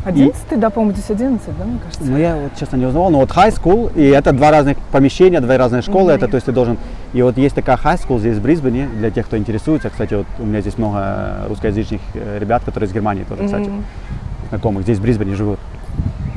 11, да, по-моему, здесь 11, да, мне кажется? Ну, я вот честно не узнавал, но вот high school, и это 2 разных помещения, 2 разные школы, это, то есть ты должен, и вот есть такая high school здесь в Брисбене, для тех, кто интересуется, кстати, вот у меня здесь много русскоязычных ребят, которые из Германии тоже, кстати, знакомых, здесь в Брисбене живут.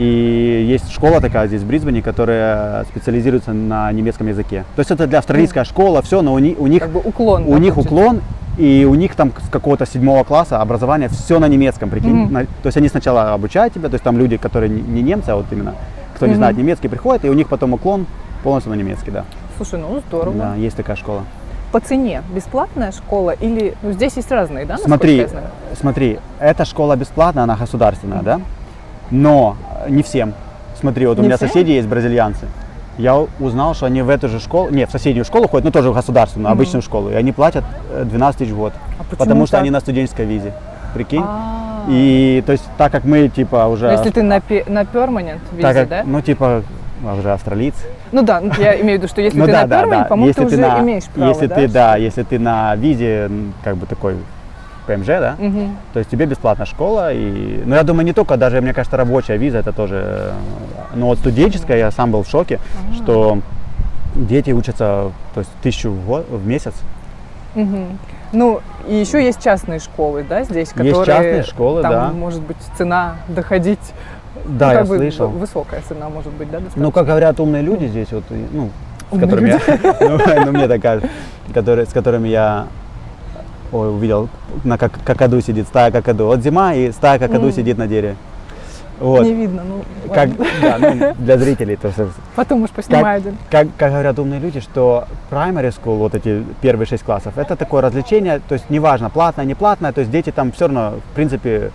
И есть школа такая здесь в Брисбене, которая специализируется на немецком языке. То есть это для австралийская школа, все, но у них Как бы уклон. у да, них получается? уклон, и у них там с какого-то 7 класса образование все на немецком, прикинь. То есть они сначала обучают тебя, то есть там люди, которые не немцы, а вот именно кто не знает немецкий, приходят, и у них потом уклон полностью на немецкий, да. Слушай, ну здорово. Да, есть такая школа. По цене бесплатная школа или... Ну, здесь есть разные, да, насколько Смотри, я знаю? смотри, эта школа бесплатная, она государственная, да? Но не всем. Смотри, вот у Не меня всем? соседи есть бразильянцы. Я узнал, что они в эту же школу, нет, в соседнюю школу ходят, но тоже в государственную, обычную школу, и они платят 12 тысяч в год. А почему Потому что так? они на студенческой визе. Прикинь? А. И то есть так как мы типа уже... Но если ты на перманент так визе, как, да? ну типа уже австралийцы. Ну да, ну, я имею в виду, что если Ну ты да, на да, перманент, да. по-моему, ты Если уже на- имеешь право, если да? ты, да, если ты на визе, как бы такой ПМЖ, да, Мгм. то есть тебе бесплатная школа. И, ну я думаю, не только, даже мне кажется, рабочая виза это тоже, но вот студенческая, я сам был в шоке, что дети учатся, то есть 1000 в месяц. Мгм. Ну, и еще есть частные школы, да, здесь, Есть которые... частные школы, там, да. может быть, цена доходить... Да, ну, я как бы слышал. высокая цена может быть, да, достаточно? Ну, как говорят умные люди здесь, вот, ну, с Умные которыми люди. я, ну, мне так кажется, с которыми я увидел, на какаду сидит, стая какаду. Вот зима, и стая какаду сидит на дереве. Вот. Не видно, ну, Как, ладно. да, ну, для зрителей то есть, Потом уж поснимаю один. как говорят умные люди, что primary school, вот эти первые 6 классов, это такое развлечение, то есть неважно, платное, не платное, то есть дети там все равно, в принципе,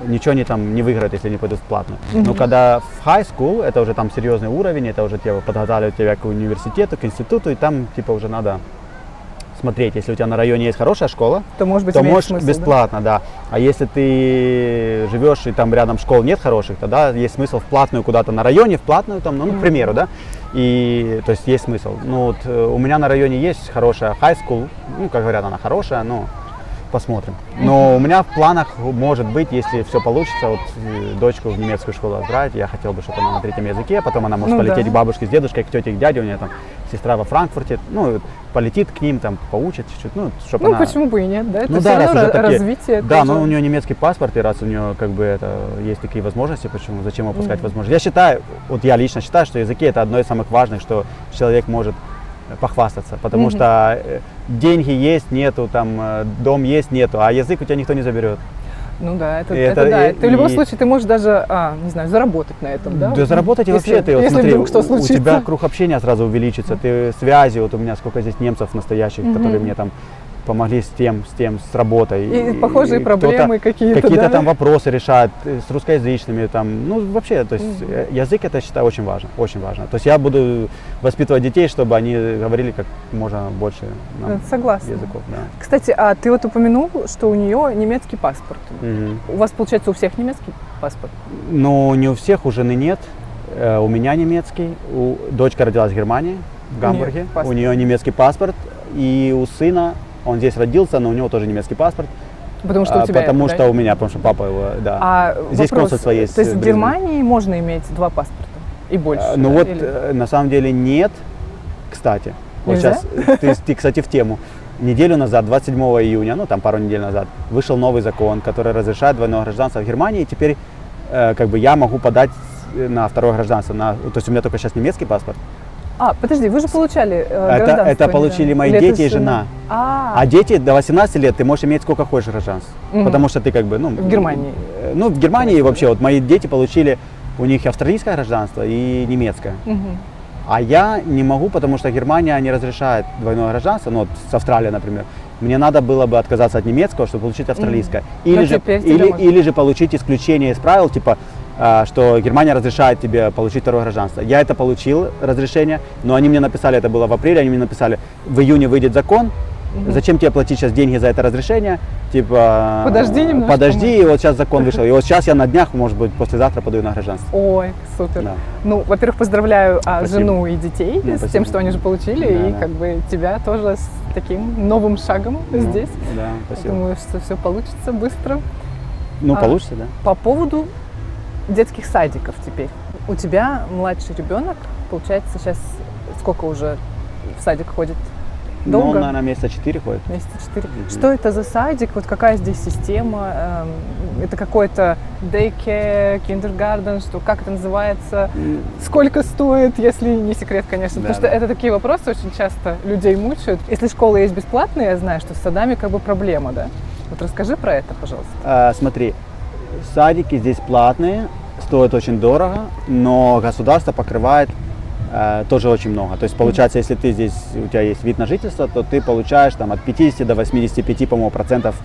ничего не там не выиграют, если не пойдут в платную. Но когда в high school, это уже там серьезный уровень, это уже тебя подготавливают тебя к университету, к институту, и там типа уже надо смотреть, если у тебя на районе есть хорошая школа, То, может быть, то имеет можешь смысл, бесплатно, да. А если ты живешь и там рядом школ нет хороших, тогда есть смысл в платную куда-то на районе, в платную там, ну, к примеру, да. И то есть есть смысл. Ну вот у меня на районе есть хорошая high school, ну, как говорят, она хорошая, но посмотрим. Но у меня в планах может быть, если все получится, вот дочку в немецкую школу отправить. Я хотел бы, чтобы она на 3-м языке, потом она может Ну полететь да. к бабушке с дедушкой, к тете, к дяде, у нее там сестра во Франкфурте, ну, полетит к ним, там, поучит чуть-чуть, ну, чтобы Ну, она... почему бы и нет, да? Это Ну все да, раз равно уже такие- развитие. Да, тоже. но у нее немецкий паспорт, и раз у нее как бы это есть такие возможности, почему, зачем упускать возможность? Я считаю, вот я лично считаю, что языки это одно из самых важных, что человек может похвастаться, потому что деньги есть, нету, там дом есть, нету, а язык у тебя никто не заберет. Ну да, это, И это это- да. и- Ты в любом и- случае ты можешь даже, не знаю, заработать на этом, да? Да заработать и Если- вообще ты, вот если смотри, вдруг что у случится. тебя круг общения сразу увеличится, ты связи, вот у меня сколько здесь немцев настоящих, которые мне там помогли с тем, с работой. И похожие проблемы какие-то, Какие-то да? там вопросы решают с русскоязычными, там, ну вообще, то есть язык это, я считаю, очень важно, очень важно. То есть я буду воспитывать детей, чтобы они говорили как можно больше нам Согласна. языков. Да. Кстати, а ты вот упомянул, что у нее немецкий паспорт. Мгм. У вас, получается, у всех немецкий паспорт? Ну, не у всех, у жены нет. У меня немецкий, дочка родилась в Германии, в Гамбурге, паспорт. у нее немецкий паспорт, и у сына, он здесь родился, но у него тоже немецкий паспорт, Потому что у тебя потому это, что да? у меня, потому что папа его, да. А Здесь вопрос, консульство есть то есть в в Брисбене. Германии можно иметь 2 паспорта и больше? Ну да? вот, Или- на самом деле нет, кстати. Вот Нельзя? сейчас, ты, кстати, в тему. Неделю назад, 27 июня, ну там пару недель назад, вышел новый закон, который разрешает двойное гражданство в Германии, и теперь как бы я могу подать на второе гражданство. То есть у меня только сейчас немецкий паспорт. Подожди, вы же получали гражданство Это получили недавно. мои Или это дети и сын? жена. А, А дети до 18 лет ты можешь иметь сколько хочешь гражданств. Потому что ты как бы, ну... В Германии. Ну, в Германии и вообще, вот мои дети получили, у них австралийское гражданство и немецкое. мгм. А я не могу, потому что Германия не разрешает двойное гражданство, ну вот с Австралией, например. Мне надо было бы отказаться от немецкого, чтобы получить австралийское. Но Или же, теперь тебе можно. или же получить исключение из правил, типа, что Германия разрешает тебе получить второе гражданство. Я это получил, разрешение, но они мне написали, это было в апреле, они мне написали, в июне выйдет закон, зачем тебе платить сейчас деньги за это разрешение? Типа, Подожди немножко, подожди, и вот сейчас закон вышел. И вот сейчас я на днях, может быть, послезавтра подаю на гражданство. Ой, супер. Да. Ну, во-первых, поздравляю Спасибо. жену и детей Ну, с спасибо. тем, что они же получили, Да, и да. как бы тебя тоже с таким новым шагом здесь. Да, спасибо. Думаю, что все получится быстро. Ну, А, получится, да. По поводу детских садиков теперь. У тебя младший ребенок, получается, сейчас сколько уже в садик ходит? Ну, Долго? он, наверное, месяца 4 ходит. Месяца 4. Что это за садик? Вот какая здесь система? Это какой-то daycare, kindergarten, что, как это называется? Сколько стоит, если не секрет, конечно? Потому что это такие вопросы очень часто людей мучают. Если школы есть бесплатные, я знаю, что с садами как бы проблема, да? Вот расскажи про это, пожалуйста. Смотри, садики здесь платные, стоят очень дорого, но государство покрывает тоже очень много. То есть получается, если ты здесь, у тебя есть вид на жительство, то ты получаешь там от 50 до 85, по-моему, процентов,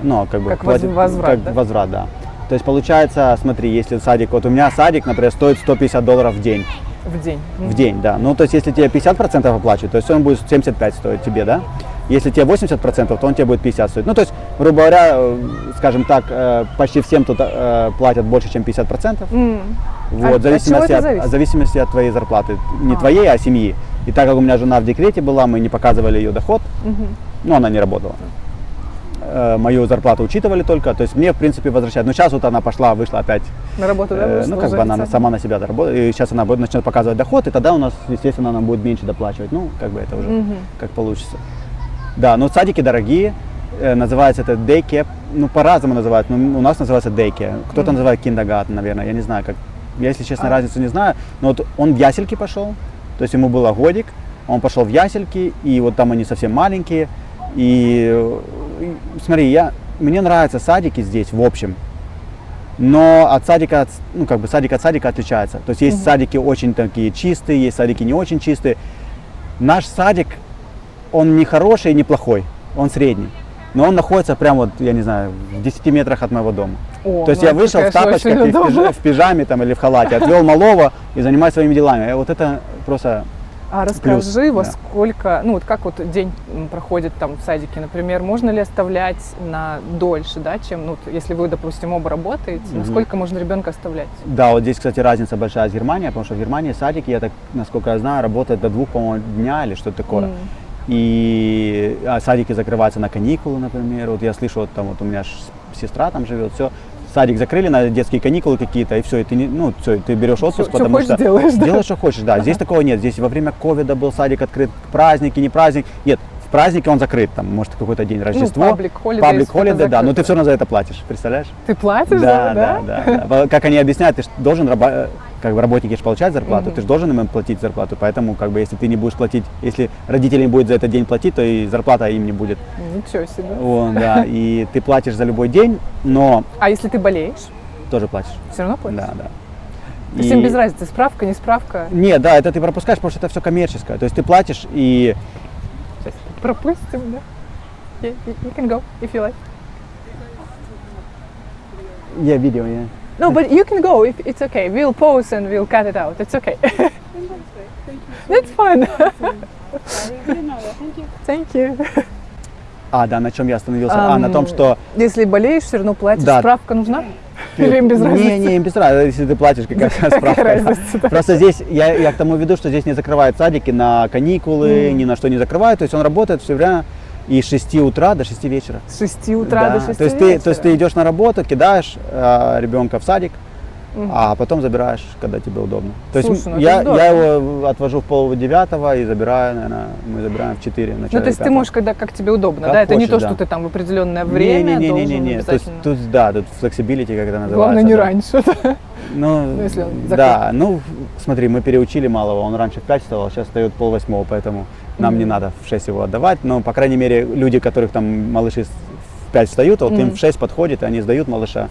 ну, как бы Как возврат, как да? возврат, да. То есть получается, смотри, если садик, вот у меня садик, например, стоит $150 в день. В день. В день, да. Ну, то есть, если тебе 50% оплачивают, то есть он будет 75 стоить тебе, да. Если тебе 80%, то он тебе будет 50 стоить. Ну, то есть, грубо говоря, скажем так, почти всем тут платят больше, чем 50%. Вот, От чего это зависит? в зависимости от твоей зарплаты. Не твоей, а семьи. И так как у меня жена в декрете была, мы не показывали ее доход, но она не работала. Мою зарплату учитывали только, то есть мне, в принципе, возвращают. Но сейчас вот она пошла, вышла опять. На работу, да? Ну, как бы она сама на себя доработает. И сейчас она начнет показывать доход, и тогда у нас, естественно, она будет меньше доплачивать. Ну, как бы это уже как получится. Да, но садики дорогие. Называется это daycare. Ну, по-разному называют. Но у нас называется daycare. Кто-то называет kindergarten, наверное. Я не знаю, как. Я, если честно, разницу не знаю. Но вот он в ясельки пошел. То есть ему было годик. Он пошел в ясельки, и вот там они совсем маленькие. И смотри, мне нравятся садики здесь в общем, но от садика, ну как бы садик от садика отличается. То есть есть садики очень такие чистые, есть садики не очень чистые. Наш садик, он не хороший и не плохой, он средний. Но он находится прямо вот, я не знаю, в 10 метрах от моего дома. То есть я вышел в тапочках, и в пижаме там, или в халате, отвел малого и занимаюсь своими делами. Вот это просто... А расскажи, плюс, во да. сколько, ну вот как вот день проходит там в садике, например, можно ли оставлять на дольше, да, чем, ну, если вы, допустим, оба работаете, насколько можно ребенка оставлять? Да, вот здесь, кстати, разница большая с Германией, потому что в Германии садики, я так, насколько я знаю, работают до 2, по-моему, дня или что-то такое. И садики закрываются на каникулы, например. Вот я слышу, вот там вот у меня сестра там живет, все. Садик закрыли на детские каникулы какие-то, и все, и ты, все, ты берешь отпуск, что потому хочешь, что делаешь, что хочешь, да. Здесь такого нет. Здесь во время ковида был садик открыт, праздники, не праздник. Нет, в празднике он закрыт, там, может, какой-то день Рождество. Public holiday, да, но ты все равно за это платишь, представляешь? Ты платишь, да. Как они объясняют, ты ж должен, как бы работники же получают зарплату, ты же должен им платить зарплату, поэтому, как бы, если ты не будешь платить, если родители не будут за этот день платить, то и зарплата им не будет. Ничего себе. Да, и ты платишь за любой день, но... А если ты болеешь? Тоже платишь. Все равно платишь? Да. То есть им без разницы, справка, не справка? Нет, да, это ты пропускаешь, потому что это все коммерческое. То есть ты платишь и... Сейчас пропустим, да? You can go, if you like. Yeah, video, yeah. No, but you can go, if it's okay. We'll pause and we'll cut it out. It's okay. That's fine. Thank you. Да, на чем я остановился? На том, что... Если болеешь, все равно платишь. Да. Справка нужна? Или им без разницы? Не, им без разницы, если ты платишь, какая справка. разница, да. Просто здесь, я к тому веду, что здесь не закрывают садики на каникулы, ни на что не закрывают, то есть он работает все время и с 6 утра до 6 вечера. С 6 утра до 6 то есть вечера? То есть ты идешь на работу, кидаешь ребенка в садик, а потом забираешь, когда тебе удобно. То есть Слушай, я его отвожу в 8:30 и забираю, наверное, мы забираем в 4. Ну, то есть ты можешь, когда как тебе удобно, как да? Это не хочешь, то, что да. ты там в определенное время должен Не. обязательно. Тут flexibility, как это называется. Главное, не да. раньше. Ну, если он да, смотри, мы переучили малого, он раньше в 5 вставал, сейчас встает 7:30, поэтому нам не надо в 6 его отдавать, но, по крайней мере, люди, которых там малыши в 5 встают, вот им в 6 подходит, и они сдают малыша.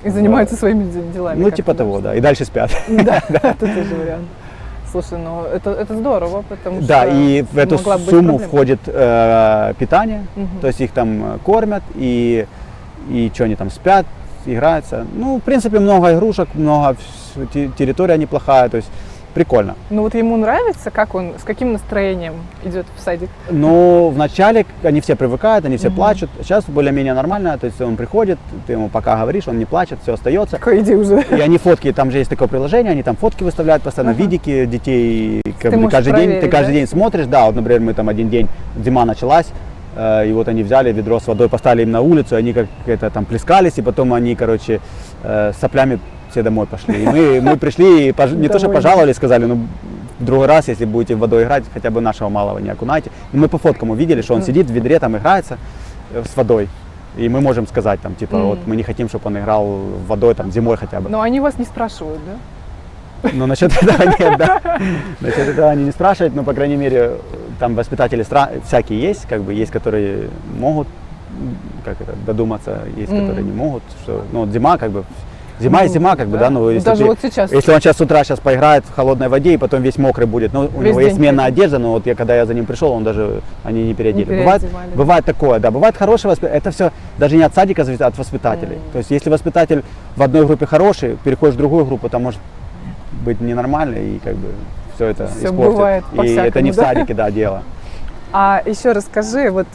И занимаются своими делами. Ну, типа того, да, и дальше спят. Да, это тоже вариант. Слушай, ну это здорово, потому что... Да, и в эту могла быть сумму проблема. входит питание, то есть их там кормят, и что они там спят, играются. Ну, в принципе, много игрушек, много, территория неплохая, то есть прикольно. Ну вот ему нравится, как он, с каким настроением идет в садик? Ну, вначале они все привыкают, они все плачут. Сейчас более-менее нормально, то есть он приходит, ты ему пока говоришь, он не плачет, все остается. Такой, иди уже. И они фотки, там же есть такое приложение, они там фотки выставляют постоянно, видики детей, Ты можешь каждый день, ты проверить, каждый да? день смотришь, да, вот, например, мы там один день, зима началась, и вот они взяли ведро с водой, поставили им на улицу, они как это там плескались, и потом они, короче, с соплями все домой пошли. И мы пришли, и не то что пожаловали, сказали, ну в другой раз, если будете водой играть, хотя бы нашего малого не окунайте. И мы по фоткам увидели, что он сидит в ведре, там играется с водой. И мы можем сказать, там, типа, вот мы не хотим, чтобы он играл водой там, зимой хотя бы. Но они вас не спрашивают, да? Ну, насчет этого нет, да. Насчет этого они не спрашивают, но, по крайней мере, там воспитатели всякие есть, как бы, есть, которые могут, как это, додуматься, есть, которые не могут. Что, ну, вот зима, как бы, зима и зима, как бы, да, ну, если, даже вот сейчас. Если он сейчас с утра поиграет в холодной воде и потом весь мокрый будет, ну, у него есть сменная одежда, но вот когда я за ним пришел, он даже, они не переодели. Бывает такое, да, бывает хорошее воспитание, это все даже не от садика зависит, а от воспитателей. То есть, если воспитатель в одной группе хороший, переходишь в другую группу, то может быть ненормально и как бы все это испортит. И это не в садике, да, дело. А еще расскажи, вот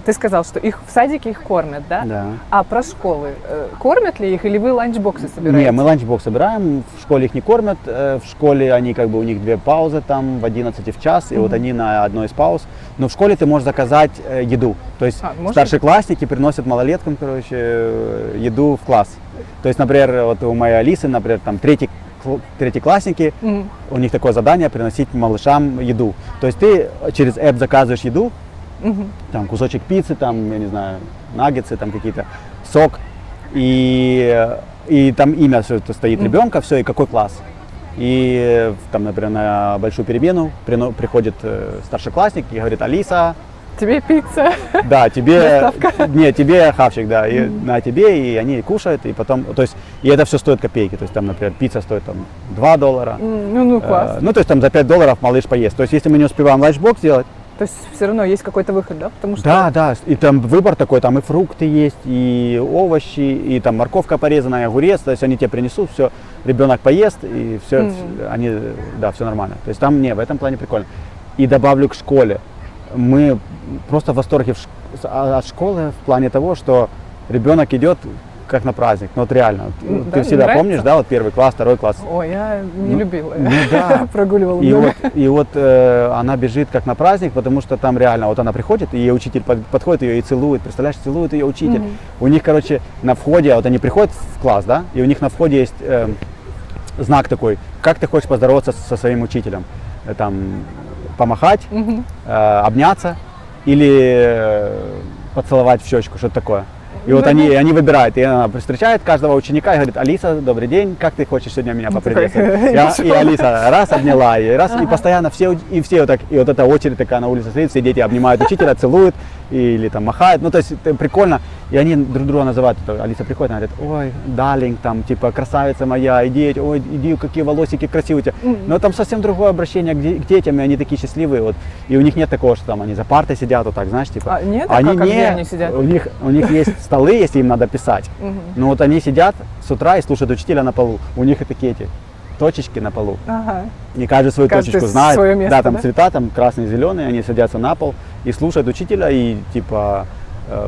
ты сказал, что их в садике их кормят, да? Да. А про школы кормят ли их или вы ланчбоксы собираете? Не, мы ланчбокс собираем, в школе их не кормят, в школе они как бы у них 2 паузы там в 11 и в час, и вот они на одной из пауз. Но в школе ты можешь заказать еду, то есть старшеклассники приносят малолеткам, короче, еду в класс. То есть, например, вот у моей Алисы, например, там третьеклассники, у них такое задание приносить малышам еду. То есть ты через app заказываешь еду, там кусочек пиццы, там, я не знаю, наггетсы, там какие-то, сок, и там имя все это стоит ребенка, все, и какой класс. И там, например, на большую перемену приходит старшеклассник и говорит: Алиса, тебе пицца. Да, тебе хавчик, да, и на тебе, и они кушают, и потом, то есть, и это все стоит копейки, то есть там, например, пицца стоит там $2. Ну, класс. Ну, то есть там за $5 малыш поест. То есть, если мы не успеваем ланчбокс сделать. То есть все равно есть какой-то выход, да? Потому что... Да, и там выбор такой, там и фрукты есть, и овощи, и там морковка порезанная, и огурец, то есть они тебе принесут, все, ребенок поест, и все, они, да, все нормально. То есть там, в этом плане прикольно. И добавлю к школе. Мы просто в восторге от школы в плане того, что ребенок идет как на праздник, ну вот реально. Да, ты всегда помнишь, да, вот 1 класс, 2 класс. Ой, я не любила, да. Прогуливала. И вот она бежит как на праздник, потому что там реально, вот она приходит, и ей учитель подходит ее и целует, представляешь, целует ее учитель. У них, короче, на входе, вот они приходят в класс, да, и у них на входе есть знак такой: как ты хочешь поздороваться со своим учителем, там, помахать, обняться или поцеловать в щечку, что-то такое. И вот они выбирают, и она встречает каждого ученика и говорит: Алиса, добрый день, как ты хочешь сегодня меня поприветствовать? И Алиса раз обняла, и постоянно все вот так, и вот эта очередь такая на улице стоит, все дети обнимают учителя, целуют или там махают, ну то есть это прикольно, и они друг друга называют. Алиса приходит, она говорит: ой, дарлинг, там, типа, красавица моя, иди, какие волосики красивые у тебя. Но там совсем другое обращение к детям, и они такие счастливые, вот, и у них нет такого, что там они за партой сидят, вот так, знаешь, типа. Нет, они сидят? У них есть столы, если им надо писать, но вот они сидят с утра и слушают учителя на полу, у них и такие эти точечки на полу. И каждый свою точечку знает. Свое место, да, там цвета, там красные, зеленые, они садятся на пол и слушают учителя, и типа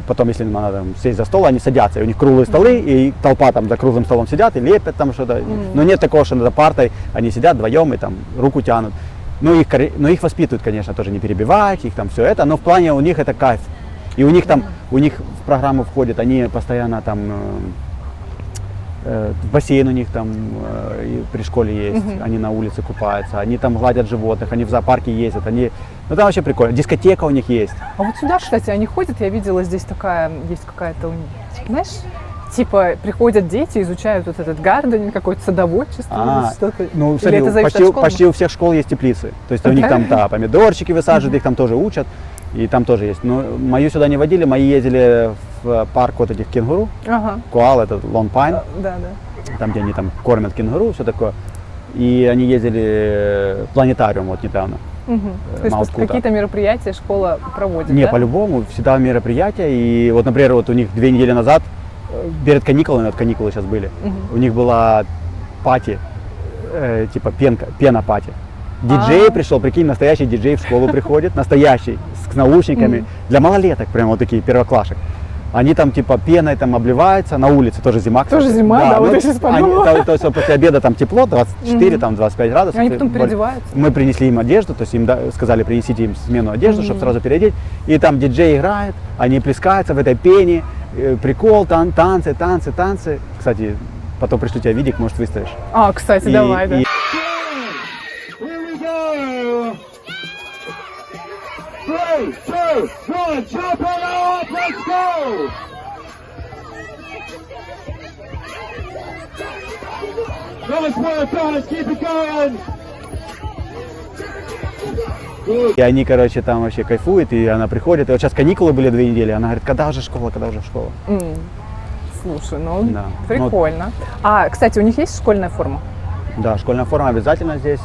потом, если надо там сесть за стол, они садятся, и у них круглые столы, и толпа там за круглым столом сидят и лепят там что-то. Но нет такого, что за партой они сидят вдвоем и там руку тянут. Но их воспитывают, конечно, тоже не перебивать, их там все это, но в плане у них это кайф. И у них там, в программу входят, они постоянно там, бассейн у них там при школе есть, они на улице купаются, они там гладят животных, они в зоопарке ездят, ну там вообще прикольно, дискотека у них есть. А вот сюда, кстати, они ходят, я видела, здесь есть какая-то, знаешь, типа приходят дети, изучают вот этот гарденинг, какое-то садоводчество, что-то. Ну, смотри, почти у всех школ есть теплицы, то есть у них там, да, помидорчики высаживают, их там тоже учат. И там тоже есть. Но мою сюда не водили, мои ездили в парк вот этих кенгуру. Коал, это Long Pine. Да. Там, где они там кормят кенгуру, все такое. И они ездили в планетариум вот недавно. То есть какие-то мероприятия школа проводит, Не, да? по-любому, всегда мероприятия. И вот, например, вот у них 2 недели назад, перед каникулами, вот каникулы сейчас были, у них была пати, типа пена-пати. Диджей пришел, прикинь, настоящий диджей в школу приходит, настоящий, с наушниками, для малолеток, прям вот такие первоклашек. Они там типа пеной там обливаются, на улице тоже зима. Тоже кстати. зима, да, вот я сейчас подумала. То есть после обеда там тепло, 24, там 25 градусов. И они потом переодеваются. Мы принесли им одежду, то есть им сказали, принесите им смену одежды, чтобы сразу переодеть. И там диджей играет, они плескаются в этой пене, прикол, танцы. Кстати, потом пришлю тебе видик, может, выставишь. Кстати, давай, да. 3, 2, 1, jump it up, let's go! Nice work, guys, keep it going! И они, короче, там вообще кайфуют, и она приходит. И вот сейчас каникулы были 2 недели, она говорит, когда уже школа, когда уже школа. Слушай, ну Да. прикольно. А, кстати, у них есть школьная форма? Да, школьная форма обязательно здесь.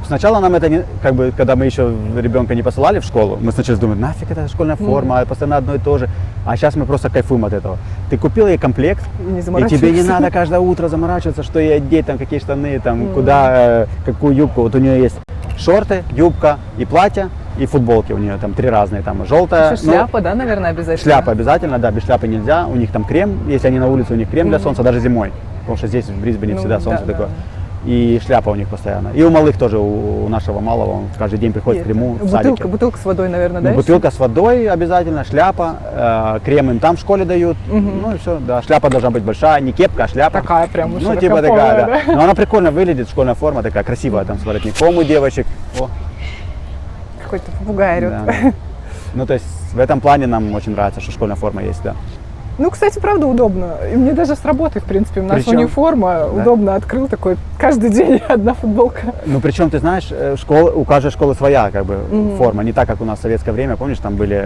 Сначала нам это, не, как бы, когда мы еще ребенка не посылали в школу, мы сначала думали, нафиг это школьная форма, постоянно одно и то же. А сейчас мы просто кайфуем от этого. Ты купил ей комплект, И не и тебе не заморачиваешься. надо каждое утро заморачиваться, что ей одеть, там, какие штаны, там, куда, какую юбку. Вот у нее есть шорты, юбка и платье, и футболки у нее там 3 разные, там желтая. Еще шляпа, да, наверное, обязательно? Шляпа обязательно, да, без шляпы нельзя. У них там крем, если они на улице, у них крем для солнца, даже зимой. Потому что здесь в Брисбене Ну, всегда да, солнце да. такое. И шляпа у них постоянно. И у малых тоже, у нашего малого, он каждый день приходит в крему в садике. Бутылка с водой, наверное, Ну, да? бутылка с водой обязательно, шляпа, крем им там в школе дают. Ну и все, да. Шляпа должна быть большая, не кепка, а шляпа. Такая прям Ну, типа широкополая, такая, да. да? Но она прикольно выглядит, школьная форма такая красивая, там с воротником у девочек. О, Какой-то попугай орёт. да, да. Ну, то есть в этом плане нам очень нравится, что школьная форма есть, да. Ну, кстати, правда удобно. И мне даже с работы, в принципе, у нас Причём? униформа, Да. удобно открыл такой, каждый день одна футболка. Ну, причем, ты знаешь, у каждой школы своя как бы форма, не так, как у нас в советское время, помнишь, там были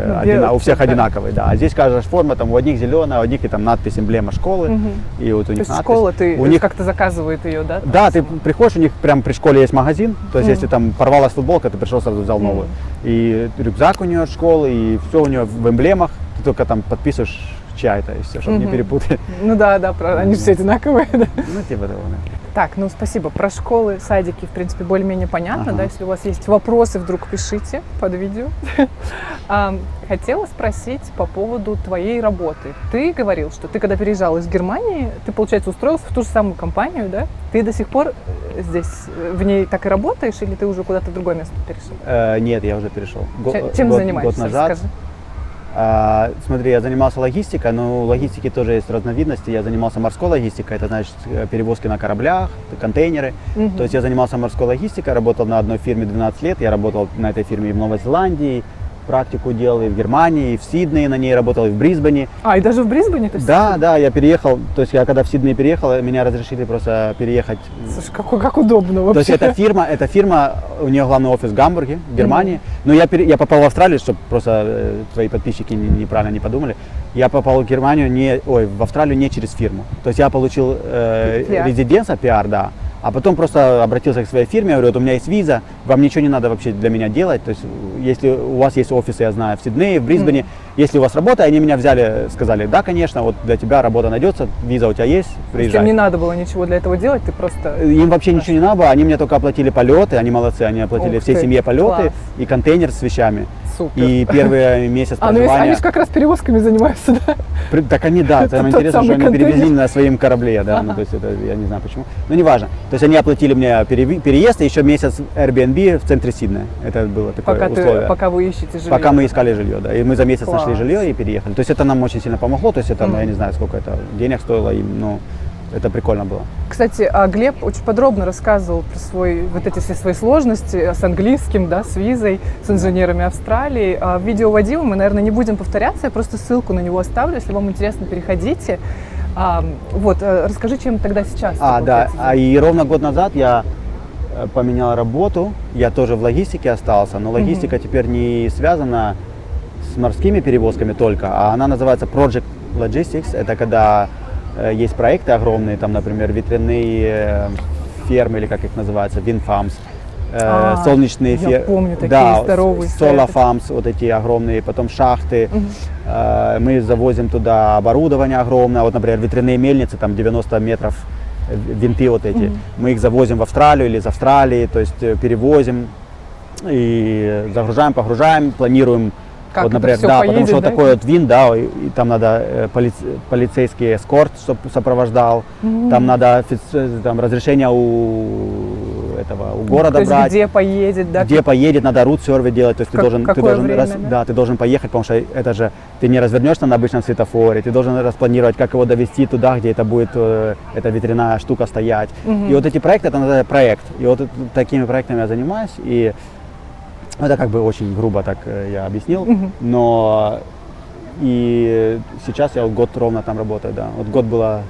у всех да. одинаковые, да. А здесь каждая форма, там у одних зеленая, у одних и там надпись, эмблема школы, и вот у То них есть надпись. школа ты у них, как-то заказывает ее, да? там? да, ты приходишь, у них прям при школе есть магазин, то есть если там порвалась футболка, ты пришел сразу взял новую. И рюкзак у нее от школы, и все у нее в эмблемах, ты только там подписываешь чай-то и все, чтобы не перепутать. Ну да, да, правда, они же все одинаковые, да. Ну, типа того, да. Так, ну спасибо. Про школы, садики, в принципе, более-менее понятно, да? Если у вас есть вопросы, вдруг пишите под видео. Хотела спросить по поводу твоей работы. Ты говорил, что ты, когда переезжал из Германии, ты, получается, устроился в ту же самую компанию, да? Ты до сих пор здесь в ней так и работаешь, или ты уже куда-то в другое место перешел? Нет, я уже перешел. Чем Год занимаешься? назад. Расскажи. Смотри, я занимался логистикой, но у логистики тоже есть разновидности. Я занимался морской логистикой, это значит перевозки на кораблях, контейнеры. То есть я занимался морской логистикой, работал на одной фирме 12 лет. Я работал на этой фирме и в Новой Зеландии, практику делал и в Германии, и в Сиднее на ней работал, и в Брисбене. И даже в Брисбене? То есть? Да, я переехал, то есть я когда в Сиднее переехал, меня разрешили просто переехать. Слушай, как удобно вообще. То есть эта фирма, у нее главный офис в Гамбурге, в Германии. Но я попал в Австралию, чтобы просто твои подписчики неправильно не подумали. Я попал в Германию, в Австралию не через фирму. То есть я получил резиденция, пиар, да. А потом просто обратился к своей фирме, говорю, вот у меня есть виза, вам ничего не надо вообще для меня делать. То есть если у вас есть офисы, я знаю, в Сиднее, в Брисбене, если у вас работа, они меня взяли, сказали, да, конечно, вот для тебя работа найдется, виза у тебя есть, приезжай. Им не надо было ничего для этого делать, ты просто... Им вообще ничего не надо, они мне только оплатили полеты, они молодцы, они оплатили Ух всей ты, семье полеты класс. и контейнер с вещами. Супер. И первый месяц Ну проживания. они же как раз перевозками занимаются, да? Так они, да, Это самое тот интересное, что самый они перевезли контейнер. на своем корабле, да, ну то есть это я не знаю почему, но неважно. То есть они оплатили мне переезд и еще месяц Airbnb в центре Сиднея. Это было такое условие. Пока вы ищете жилье. Пока мы искали жилье, да. И мы за месяц Класс. нашли жилье и переехали. То есть это нам очень сильно помогло, то есть это, я не знаю, сколько это денег стоило им, но это прикольно было. Кстати, Глеб очень подробно рассказывал про эти все свои сложности с английским, да, с визой, с инженерами Австралии. Видео Вадима мы, наверное, не будем повторяться, я просто ссылку на него оставлю, если вам интересно, переходите. Расскажи, чем тогда сейчас? ты, Да, получается, и ровно год назад я поменял работу, я тоже в логистике остался, но логистика теперь не связана с морскими перевозками только, а она называется Project Logistics, это когда есть проекты огромные, там, например, ветряные фермы, или как их называется, wind farms, солнечные фермы. Я помню, такие да, здоровые. solar farms, вот эти огромные, потом шахты. Мы завозим туда оборудование огромное, вот, например, ветряные мельницы, там 90 метров, винты вот эти. Мы их завозим в Австралию или из Австралии, то есть перевозим и загружаем, погружаем, планируем. Как вот, это например, всё да, поедет, потому что вот да? такой вот винт, да, и там надо полицейский эскорт, чтобы сопровождал, там надо там, разрешение у города то есть брать. где поедет, да? Где поедет, надо рут-серве делать, то есть ты Какое должен время, да? ты должен поехать, потому что это же ты не развернешься на обычном светофоре, ты должен распланировать, как его довести туда, где это будет эта ветряная штука стоять. И вот эти проекты, это называется проект. И вот такими проектами я занимаюсь. И Это как бы очень грубо так я объяснил, но и сейчас я вот год ровно там работаю, да. Вот год было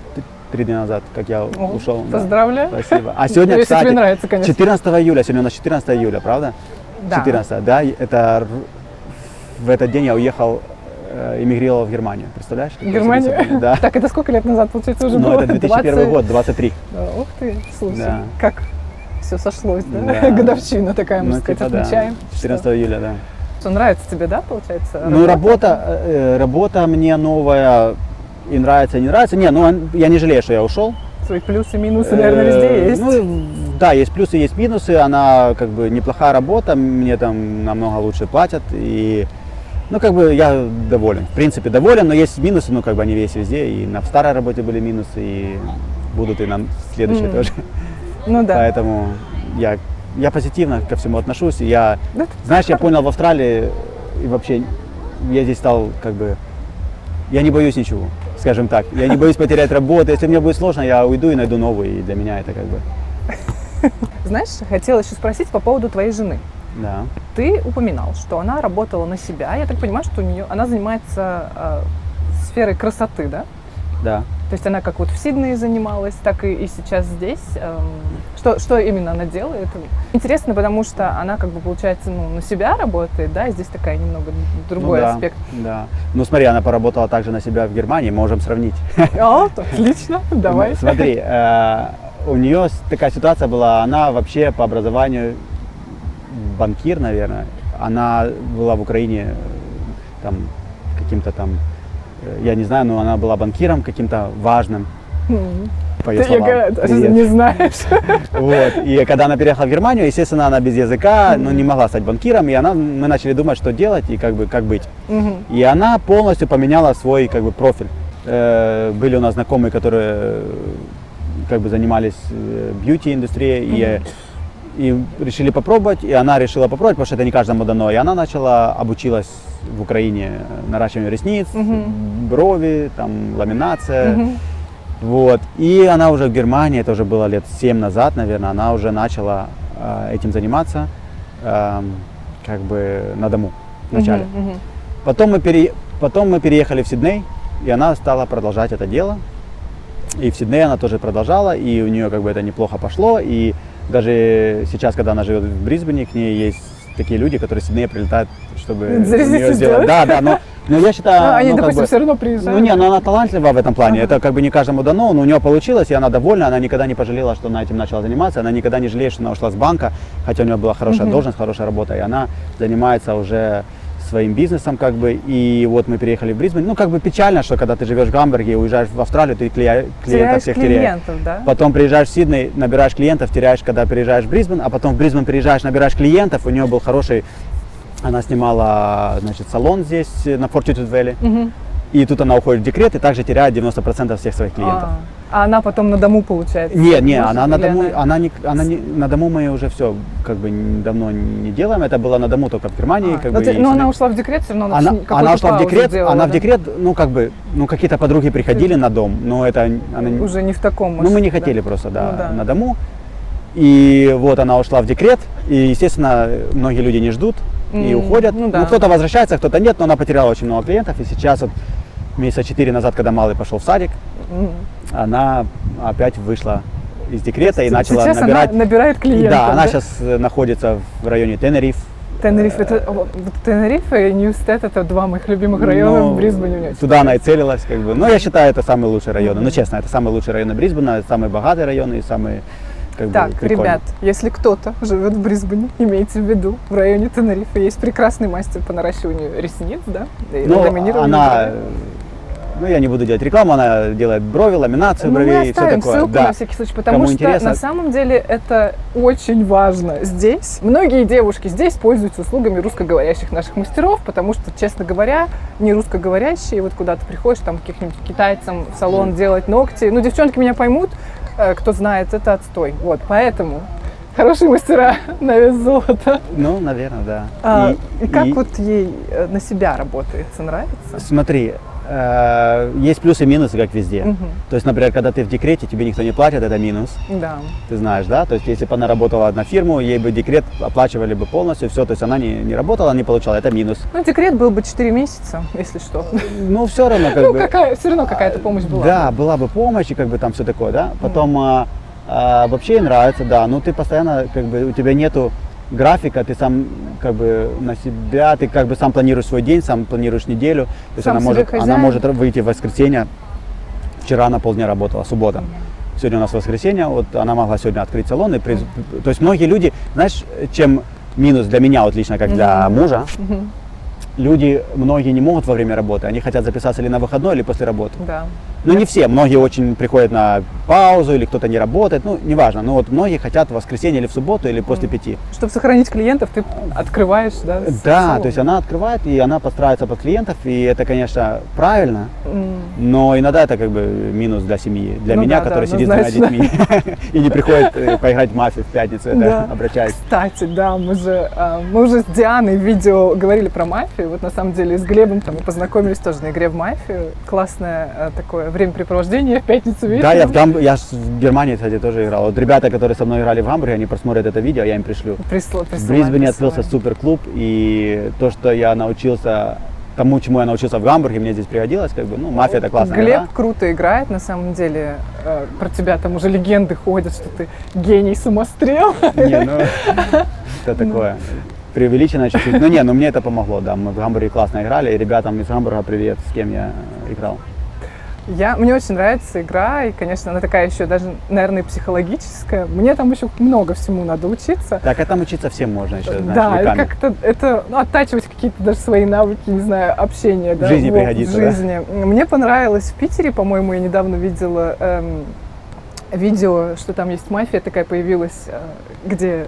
3 дня назад, как я ушел. Поздравляю. Да. Спасибо. А сегодня, Ну, если кстати, тебе нравится, конечно. 14 июля, сегодня у нас 14 июля, правда? Да. 14, да, это в этот день я уехал, эмигрировал в Германию, представляешь? В Германию? Да. Так, это сколько лет назад, получается, уже Ну, было? это 2001 год, 23. Ух ты, слушай, Да. как все сошлось, да? Да. Годовщина такая, можно Ну, сказать, типа, да. отмечаем. 14 июля, да. Что, нравится тебе, да, получается? Ну, работа мне новая и нравится, и не нравится. Не, ну, я не жалею, что я ушел. Свои плюсы, минусы, наверное, везде есть. Ну, да, есть плюсы, есть минусы. Она как бы неплохая работа, мне там намного лучше платят. И, ну, как бы я доволен. В принципе, доволен, но есть минусы, ну, как бы они есть везде. И на старой работе были минусы, и будут и на следующей тоже. Ну да. Поэтому я позитивно ко всему отношусь. И я, Да, знаешь, я понял в Австралии, и вообще я здесь стал как бы, я не боюсь ничего, скажем так. Я не боюсь потерять работу. Если мне будет сложно, я уйду и найду новую. И для меня это как бы, Знаешь, хотела еще спросить по поводу твоей жены. да. Ты упоминал, что она работала на себя. Я так понимаю, что она занимается сферой красоты, да? Да. То есть она как вот в Сиднее занималась, так и сейчас здесь. Что именно она делает? Интересно, потому что она как бы, получается, ну, на себя работает, да, и здесь такая немного другой Ну да, аспект. Да. Ну смотри, она поработала также на себя в Германии, можем сравнить. Отлично, давай. Смотри, у нее такая ситуация была, она вообще по образованию банкир, наверное. Она была в Украине там каким-то там, я не знаю, но она была банкиром каким-то важным. По ее Ты словам. Привет. не знаешь. Вот. И когда она переехала в Германию, естественно, она без языка, но не могла стать банкиром, и мы начали думать, что делать и как быть. И она полностью поменяла свой как бы профиль. Были у нас знакомые, которые как бы занимались бьюти-индустрией, и решили попробовать, и она решила попробовать, потому что это не каждому дано. И она обучилась в Украине наращиванию ресниц, брови, там, ламинация. Вот. И она уже в Германии, это уже было лет 7 назад, наверное, она уже начала этим заниматься как бы на дому вначале. Потом мы переехали в Сидней, и она стала продолжать это дело. И в Сиднее она тоже продолжала, и у нее как бы это неплохо пошло. И даже сейчас, когда она живет в Брисбене, к ней есть такие люди, которые в Сиднее прилетают, чтобы Ресницы сделать. Да, но я считаю... Они, ну, как допустим, бы, все равно приезжают. ну не, но она талантлива в этом плане, это как бы не каждому дано, но у нее получилось, и она довольна, она никогда не пожалела, что она этим начала заниматься, она никогда не жалеет, что она ушла с банка, хотя у нее была хорошая должность, хорошая работа, и она занимается уже своим бизнесом, как бы, и вот мы переехали в Брисбен. Ну, как бы печально, что когда ты живешь в Гамбурге и уезжаешь в Австралию, ты клиентов всех теряешь. Да? Потом приезжаешь в Сидней, набираешь клиентов, теряешь, когда переезжаешь в Брисбен, а потом в Брисбен приезжаешь, набираешь клиентов, у нее был хороший, она снимала, значит, салон здесь на Fortitude Valley, и тут она уходит в декрет и также теряет 90% всех своих клиентов. А она потом на дому, получается? Не, Может, она на или дому, на дому мы уже все как бы давно не делаем. Это было на дому только в Германии. Как бы, но она ушла в декрет, все равно она ушла в декрет, сделала, она да? в декрет, ну как бы, ну какие-то подруги приходили на дом, но это она Уже не в таком. ну мы не да? хотели просто, да, Ну да. на дому. И вот она ушла в декрет, и естественно многие люди не ждут и уходят. ну да. Ну, кто-то возвращается, кто-то нет, но она потеряла очень много клиентов, и сейчас вот месяца 4 назад, когда малый пошел в садик, она опять вышла из декрета и начала Сейчас набирать. она набирает клиентов. Да, она сейчас находится в районе Тенериф. Тенериф, Тенериф и Ньюстед — это два моих любимых района в Брисбене. Мне очень Туда она и целилась, как бы. Но я считаю, это самые лучшие районы. Ну, честно, это самые лучшие районы Брисбена, это самые богатые районы и самые как Так, бы, прикольные. ребят, если кто-то живет в Брисбене, имейте в виду, в районе Тенерифа есть прекрасный мастер по наращиванию ресниц, да? И Ну, ламинированию она, бровей. ну, я не буду делать рекламу, она делает брови, ламинацию Ну, мы бровей и все оставим такое. ссылку Да. на всякий случай, потому Кому что интересно. на самом деле это очень важно здесь. Многие девушки здесь пользуются услугами русскоговорящих наших мастеров, потому что, честно говоря, не русскоговорящие, вот куда ты приходишь, там, каким-нибудь китайцам в салон делать ногти, ну, девчонки меня поймут, кто знает, это отстой. Вот, поэтому хорошие мастера на вес золота. Ну, наверное, да. И как вот ей на себя работается, нравится? Смотри, есть плюсы и минусы, как везде. Мгм. То есть, например, когда ты в декрете, тебе никто не платит, это минус. Да. Ты знаешь, да? То есть, если бы она работала на фирму, ей бы декрет оплачивали бы полностью, все, то есть она не работала, не получала, это минус. Ну, декрет был бы 4 месяца, если что. Ну, все равно, как Ну, бы. все равно какая-то помощь была. Да, была бы помощь, и как бы там все такое, да. Потом вообще ей нравится, да, но ты постоянно, как бы, у тебя нету графика, ты сам как бы на себя, ты как бы сам планируешь свой день, сам планируешь неделю. То есть Сам себе она хозяин. может выйти в воскресенье. Вчера она полдня работала, суббота. Сегодня у нас воскресенье, вот она могла сегодня открыть салон. То есть многие люди, знаешь, чем минус для меня, вот лично как для мужа, люди, многие не могут во время работы, они хотят записаться или на выходной, или после работы. Да. Ну не все, многие очень приходят на паузу, или кто-то не работает, ну неважно, но вот многие хотят в воскресенье или в субботу, или после 5. Чтобы сохранить клиентов, ты открываешь, да? Да, салон. то есть она открывает, и она подстраивается под клиентов, и это, конечно, правильно, но иногда это как бы минус для семьи, для Ну меня, да, который да, сидит с двумя однозначно. детьми и не приходит поиграть в мафию в пятницу, это Да. обращаюсь. Кстати, да, мы уже с Дианой в видео говорили про мафию. Вот на самом деле с Глебом там мы познакомились тоже на игре в мафию. Классное такое времяпрепровождение в пятницу вечером. Да, я в Германии, кстати, тоже играл. Вот ребята, которые со мной играли в Гамбурге, они просмотрят это видео, я им пришлю. В Брисбене открылся суперклуб, и то, что я научился, тому, чему я научился в Гамбурге, мне здесь пригодилось, как бы, ну, мафия это классная Глеб игра. круто играет, на самом деле. Про тебя там уже легенды ходят, что ты гений самострел. Не, ну, это такое, преувеличено чуть-чуть. Ну, не, ну, мне это помогло, да, мы в Гамбурге классно играли, и ребятам из Гамбурга привет, с кем я играл. Мне очень нравится игра, и, конечно, она такая еще даже, наверное, психологическая. Мне там еще много всему надо учиться. Так, а там учиться всем можно еще, знаешь, Да, веками. это оттачивать какие-то даже свои навыки, не знаю, общения. В жизни пригодится, в жизни. Мне понравилось в Питере, по-моему, я недавно видела видео, что там есть мафия такая появилась, где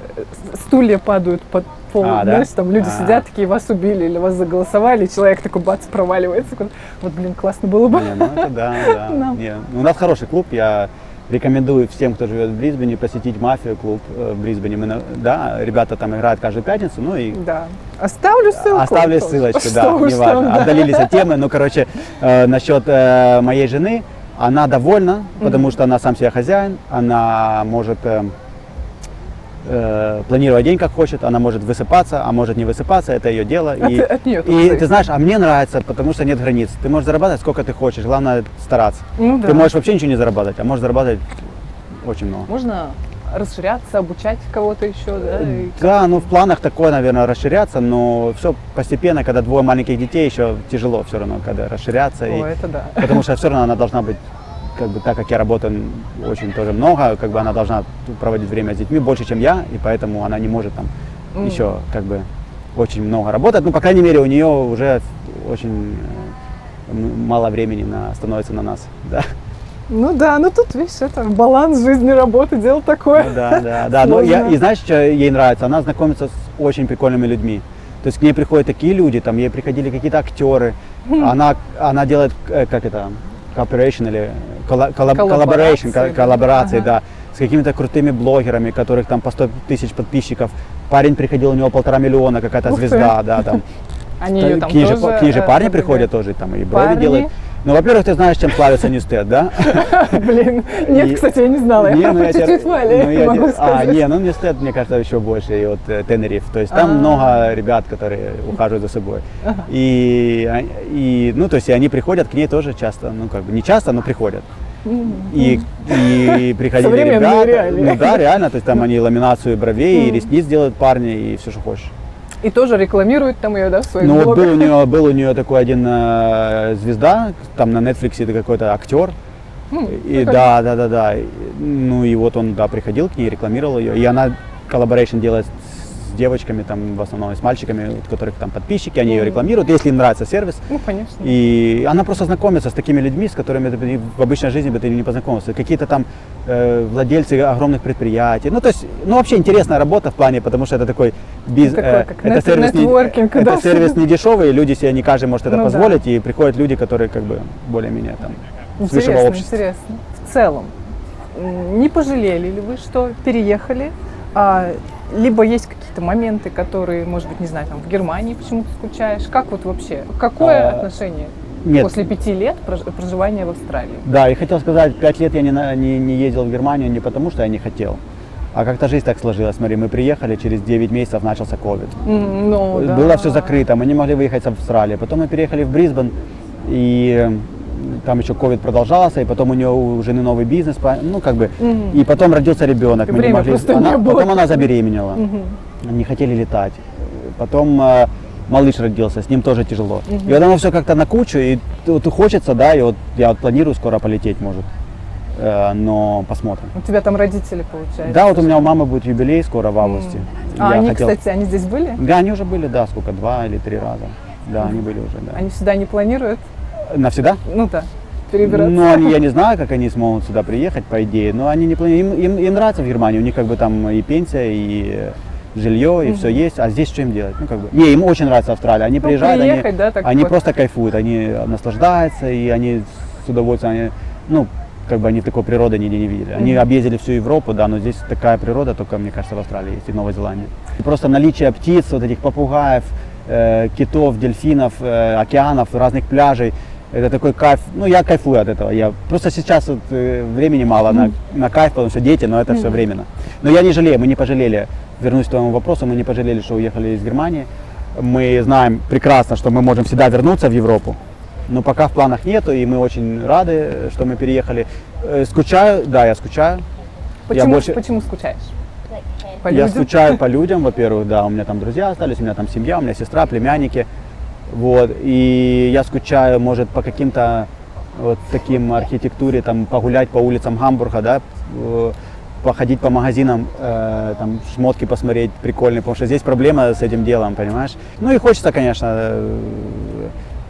стулья падают под пол, Да? знаешь, там люди сидят такие, вас убили или вас заголосовали, и человек такой бац, проваливается. Вот, блин, классно было бы. Не, ну это да. Да. Не, у нас хороший клуб, я рекомендую всем, кто живет в Брисбене, посетить мафию клуб в Брисбене. Да, ребята там играют каждую пятницу, ну и Да. Оставлю ссылку. оставлю тоже. ссылочку, Что да, уж неважно. там, да. Отдалились от темы, ну, короче, насчет моей жены, она довольна, потому что она сам себе хозяин, она может планировать день как хочет, она может высыпаться, а может не высыпаться, это ее дело. От неё тоже и зависит. ты знаешь, а мне нравится, потому что нет границ. Ты можешь зарабатывать сколько ты хочешь, главное стараться. Ну да. Ты можешь вообще ничего не зарабатывать, а можешь зарабатывать очень много. Можно расширяться, обучать кого-то еще, да? и Да, ну в планах такое, наверное, расширяться, но все постепенно, когда двое маленьких детей, еще тяжело все равно, когда расширяться. О, это да. Потому что все равно она должна быть, как бы, так как я работаю очень тоже много, как бы она должна проводить время с детьми больше, чем я, и поэтому она не может там еще как бы очень много работать. Ну, по крайней мере, у нее уже очень мало времени становится на нас. Да. Ну да, ну тут, видишь, это баланс жизни, работы, дело такое. Ну, да. Но и знаешь, что ей нравится? Она знакомится с очень прикольными людьми. То есть к ней приходят такие люди, там ей приходили какие-то актеры. Она делает, как это, cooperation или коллаборации, Ага. да, с какими-то крутыми блогерами, которых там по 100 тысяч подписчиков. Парень приходил, у него 1,5 миллиона, какая-то Ух ты. звезда, да, там. Они ее там К ней же тоже, парни продвигают. приходят тоже, там и брови Парни? делают. Ну, во-первых, ты знаешь, чем славится Ньюстед, да? Блин, нет, И- кстати, я не знала, я Не, ну по я тебе- чуть-чуть Вали ну, я могу тебе- сказать. не, ну Ньюстед, мне кажется, еще больше, и вот Тенериф. То есть там много ребят, которые ухаживают за собой. И, ну, то есть и они приходят к ней тоже часто, ну, как бы не часто, но приходят. И приходили Современные ребята, реалии. ну да, реально, то есть там они ламинацию бровей, и ресниц делают парни, и все, что хочешь. И тоже рекламируют там ее, да, в своих Ну вот блогах. был у нее такой один звезда, там на Netflix это какой-то актер. И да. Ну и вот он, да, приходил к ней, рекламировал ее. И она коллаборейшн делает с девочками, там в основном с мальчиками, у которых там подписчики, они ее рекламируют, если им нравится сервис. Ну, конечно. И она просто знакомится с такими людьми, с которыми ты в обычной жизни бы ты не познакомился. Какие-то там владельцы огромных предприятий. Ну, то есть, ну, вообще интересная работа в плане, потому что это такой Такой, как это сервис, нетворкинг, это да. сервис не дешевый, люди себе не каждый может это Ну да. позволить, и приходят люди, которые как бы более-менее там с высшего Интересно, общества. интересно. В целом, не пожалели ли вы, что переехали? Либо есть какие-то моменты, которые, может быть, не знаю, там в Германии почему-то скучаешь? Как вот вообще? Какое отношение Нет. после 5 лет проживания в Австралии? Да, и хотел сказать, 5 лет я не ездил в Германию не потому, что я не хотел, а как-то жизнь так сложилась. Смотри, мы приехали, через 9 месяцев начался ковид. Ну, да. Было все закрыто, мы не могли выехать с Австралии. Потом мы переехали в Брисбен, и там еще ковид продолжался, и потом у нее у жены новый бизнес, ну как бы, и потом родился ребенок. Мы не Время могли, просто не было. потом она забеременела, не хотели летать. Потом малыш родился, с ним тоже тяжело. И вот оно все как-то на кучу, и вот хочется, да, и вот я вот планирую скоро полететь, может, но посмотрим. У тебя там родители, получается? Да, вот у меня у мамы будет юбилей скоро в августе. А Я они, хотел- кстати, они здесь были? Да, они уже были, да, сколько, 2 или 3 раза. Да, они были уже, да. Они сюда не планируют? Навсегда? Ну да, перебираться. Ну, я не знаю, как они смогут сюда приехать, по идее, но они не планируют. Им нравится в Германии, у них как бы там и пенсия, и жилье, и все есть, а здесь что им делать? Ну, как бы. Не, им очень нравится Австралия. Они приезжают, приехать, да, так они вот. просто кайфуют, они наслаждаются, и они с удовольствием, они, ну, как бы они такой природы нигде не видели. Они объездили всю Европу, да, но здесь такая природа, только, мне кажется, в Австралии есть и в Новой Зеландии. И просто наличие птиц, вот этих попугаев, китов, дельфинов, океанов, разных пляжей, это такой кайф. Ну, я кайфую от этого. Я просто сейчас вот, времени мало на кайф, потому что дети, но это все временно. Но я не жалею, мы не пожалели. Вернусь к твоему вопросу, мы не пожалели, что уехали из Германии. Мы знаем прекрасно, что мы можем всегда вернуться в Европу. Но пока в планах нету, и мы очень рады, что мы переехали. Скучаю, да, я скучаю. Почему скучаешь? По Я людям? скучаю по людям, во-первых, да, у меня там друзья остались, у меня там семья, у меня сестра, племянники. Вот, и я скучаю, может, по каким-то вот таким архитектуре, там, погулять по улицам Гамбурга, да, походить по магазинам, там, шмотки посмотреть прикольные, потому что здесь проблема с этим делом, понимаешь? Ну и хочется, конечно,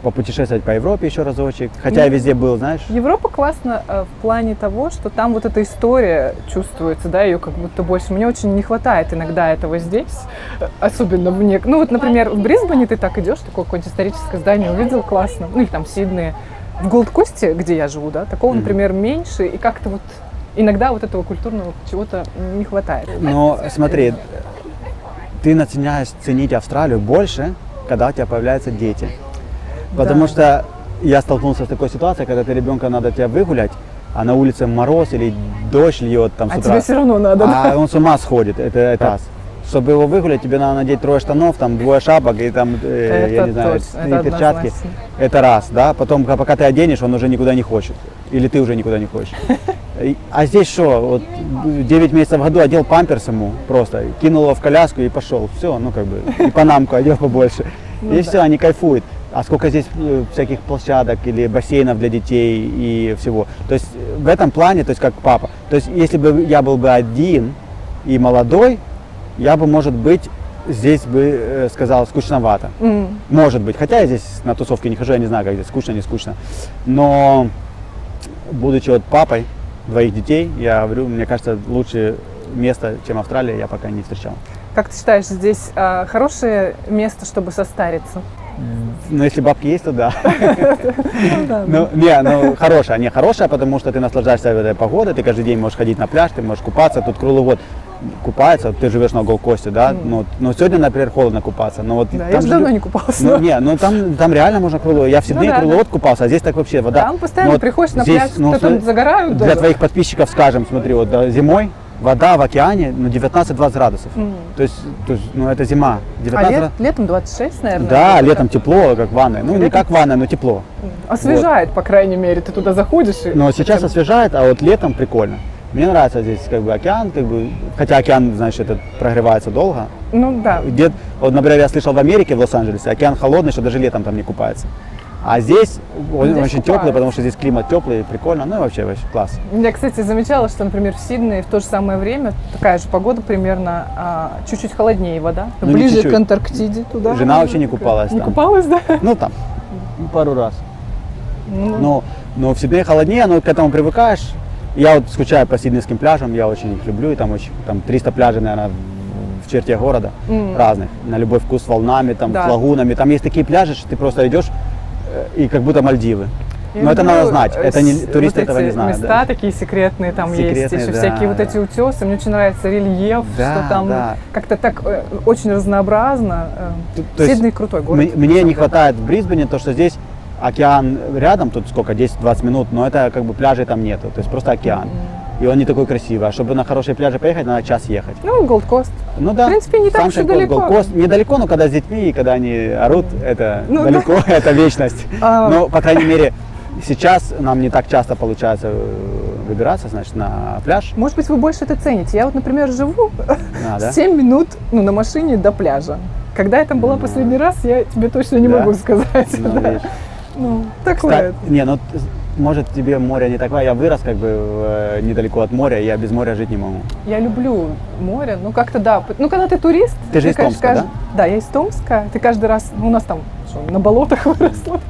попутешествовать по Европе еще разочек, хотя я везде был, знаешь. Европа классно в плане того, что там вот эта история чувствуется, да, ее как будто больше. Мне очень не хватает иногда этого здесь, особенно ну вот, например, в Брисбене ты так идешь, такое какое-нибудь историческое здание увидел, классно, ну или там в Сиднее. В Голд-Косте, где я живу, да, такого, например, меньше, и как-то вот иногда вот этого культурного чего-то не хватает. Но смотри, ты начинаешь ценить Австралию больше, когда у тебя появляются дети. Потому что я столкнулся с такой ситуацией, когда ты ребенка надо тебя выгулять, а на улице мороз или дождь льет там с утра. тебе все равно надо, да? А он с ума сходит, это раз. Чтобы его выгулять, тебе надо надеть 3 штанов, там 2 шапок и там, я не знаю, точно, 3 это перчатки. однозначно. Это раз, да. Потом, пока ты оденешь, он уже никуда не хочет. Или ты уже никуда не хочешь. А здесь что, вот 9 месяцев в году одел памперс ему просто, кинул его в коляску и пошел. Все, ну как бы, и панамку одел побольше. И все, они кайфуют. А сколько здесь всяких площадок или бассейнов для детей и всего. То есть в этом плане, то есть как папа. То есть если бы я был бы один и молодой, я бы, может быть, здесь бы сказал скучновато. Может быть. Хотя я здесь на тусовке не хожу, я не знаю, как здесь скучно, не скучно. Но будучи вот папой 2 детей, я говорю, мне кажется, лучшее место, чем Австралия, я пока не встречал. Как ты считаешь, здесь хорошее место, чтобы состариться? Ну, если бабки есть, то да. Ну, хорошая, потому что ты наслаждаешься этой погодой, ты каждый день можешь ходить на пляж, ты можешь купаться, тут круглый год купается, ты живешь на Голд-Косте, да, но сегодня, например, холодно купаться. Но вот Да, там я же же давно не купался. Ну там реально можно круглый, я в Сиднее да, круглый год купался, а здесь так вообще вода. Там постоянно Ну, вот приходишь на здесь, пляж, ну, кто-то загорают Для даже. твоих подписчиков скажем, смотри, вот да, зимой вода в океане, ну, 19-20 градусов. То есть, ну, это зима. 19 летом 26, наверное? Да, где-то летом так. тепло, как в ванной. Ну, не как в ванной, но тепло. Освежает, по крайней мере, ты туда заходишь. Но сейчас освежает, а вот летом прикольно. Мне нравится здесь как бы океан, как бы, хотя океан, знаешь, этот прогревается долго. Ну да. Вот, например, я слышал в Америке, в Лос-Анджелесе, океан холодный, что даже летом там не купается. А здесь он Здесь очень купаются. теплый, потому что здесь климат теплый, прикольно, ну и вообще класс. Я, кстати, замечала, что, например, в Сиднее в то же самое время такая же погода примерно, чуть-чуть холоднее вода, Ну, не ближе чуть-чуть. к Антарктиде туда. Жена вообще не купалась Не там. купалась, да? Ну там, пару раз. Но в Сиднее холоднее, но к этому привыкаешь. Я вот скучаю по сиднейским пляжам, я очень их люблю, и там 300 пляжей, наверное, в черте города разных, на любой вкус, с волнами, там, Да. с лагунами. Там есть такие пляжи, что ты просто идешь и как будто Мальдивы. Я Но это люблю, надо знать, это не, вот туристы эти этого не знают. места Да. такие секретные там есть, Секретные, еще да. всякие вот эти утесы. Мне очень нравится рельеф, Да, что там да. как-то так очень разнообразно. То есть Сидней крутой город. Мне не хватает в Брисбене то, что здесь океан рядом, тут сколько, 10-20 минут, но это как бы пляжей там нету, то есть просто океан. И он не такой красивый. А чтобы на хорошие пляжи поехать, надо час ехать. Ну, Gold Coast. Ну да. В принципе, не так уж и Sunshine Coast, далеко. Gold Coast. Недалеко, но когда с детьми, и когда они орут, это Ну далеко, это вечность. А. Но, по крайней мере, сейчас нам не так часто получается выбираться, значит, на пляж. Может быть, вы больше это цените. Я вот, например, живу Да? 7 минут на машине до пляжа. Когда я там была последний раз, я тебе точно не Да? могу сказать. Ну, Да. видишь. Ну, такое. Не, ну, может, тебе море не такое. Я вырос как бы недалеко от моря, и я без моря жить не могу. Я люблю море, ну как-то да. Ну, когда ты турист... Ты же из конечно, Томска, да? Да, я из Томска. Ты каждый раз... Ну, у нас там на болотах выросло.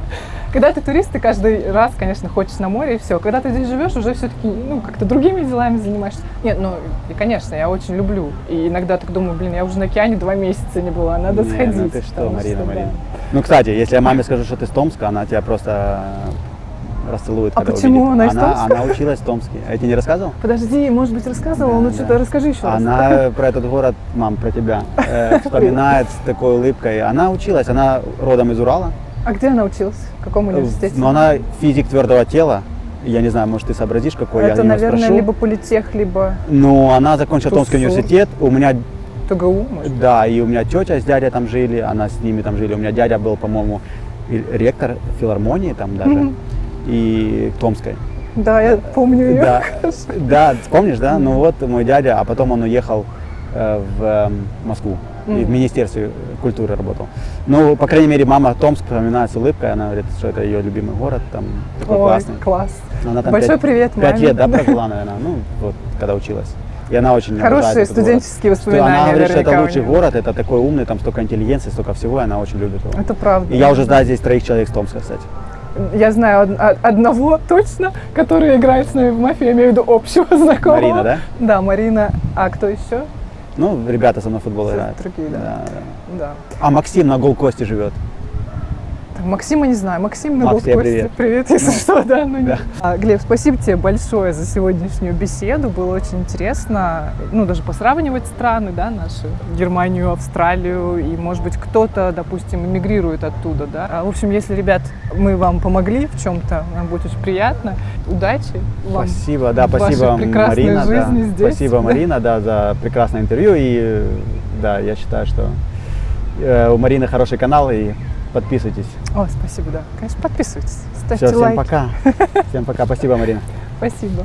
Когда ты турист, ты каждый раз, конечно, хочешь на море, и все. Когда ты здесь живешь, уже все-таки, ну, как-то другими делами занимаешься. Нет, ну, и, конечно, я очень люблю. И иногда так думаю, блин, я уже на океане 2 месяца не была, надо Не, сходить. ну ты что, потому Марина, да. Марина. Ну, кстати, если я маме скажу, что ты из Томска, она тебя просто расцелует, А когда почему увидит. она из Томска? Она училась в Томске. Я тебе не рассказывал? Подожди, может быть, рассказывала? Ну, Да, что-то да. расскажи еще раз. Она про этот город, мам, про тебя, вспоминает с такой улыбкой. Она училась, она родом из Урала. А где она училась? В каком университете? Но она физик твердого тела. Я не знаю, может, ты сообразишь, какой Это, я у неё наверное, спрошу. либо политех, либо Ну, она закончила Томский ТУСУ. университет. У меня, ТГУ, может. да, и у меня тетя с дядей там жили, она с ними там жили. У меня дядя был, по-моему, ректор филармонии там даже, Мгм. и Томской. Да, я помню ее. Да, да, помнишь, да? Ну вот мой дядя, а потом он уехал в Москву и в Министерстве культуры работал. Ну, по крайней мере, мама Томск вспоминает с улыбкой, она говорит, что это ее любимый город, там такой Ой, классный. класс. Она там Большой привет 5 маме. лет, да, прожила, наверное, ну, вот, когда училась. И она очень Хорошие обожает этот студенческие город. Что воспоминания Она говорит, что это наверняка у лучший нее. город, это такой умный, там столько интеллигенции, столько всего, и она очень любит его. Это правда. И я уже знаю здесь 3 человек с Томска, кстати. Я знаю одного точно, который играет с нами в мафии, я имею в виду общего знакомого. Марина, да? Да, Марина. А кто еще? Ну, ребята со мной в футбол играют. Другие, да. Да, да. Да. А Максим на Голкосте живет. Так, Максима не знаю. Максим на Макс, тебе Голкосте. привет. Привет, если что, да. Ну, да. Глеб, спасибо тебе большое за сегодняшнюю беседу. Было очень интересно, ну, даже посравнивать страны, да, наши, Германию, Австралию, и, может быть, кто-то, допустим, эмигрирует оттуда, да. В общем, если, ребят, мы вам помогли в чем-то, нам будет очень приятно. Удачи вам. Спасибо, да, в вашей спасибо, прекрасной Марина. жизни Да. здесь. Спасибо, Да. Марина, да, за прекрасное интервью. И да, я считаю, что у Марины хороший канал, и подписывайтесь. О, спасибо, да. Конечно, подписывайтесь, ставьте Все, всем лайки. пока. Всем пока. Спасибо, Марина. Спасибо.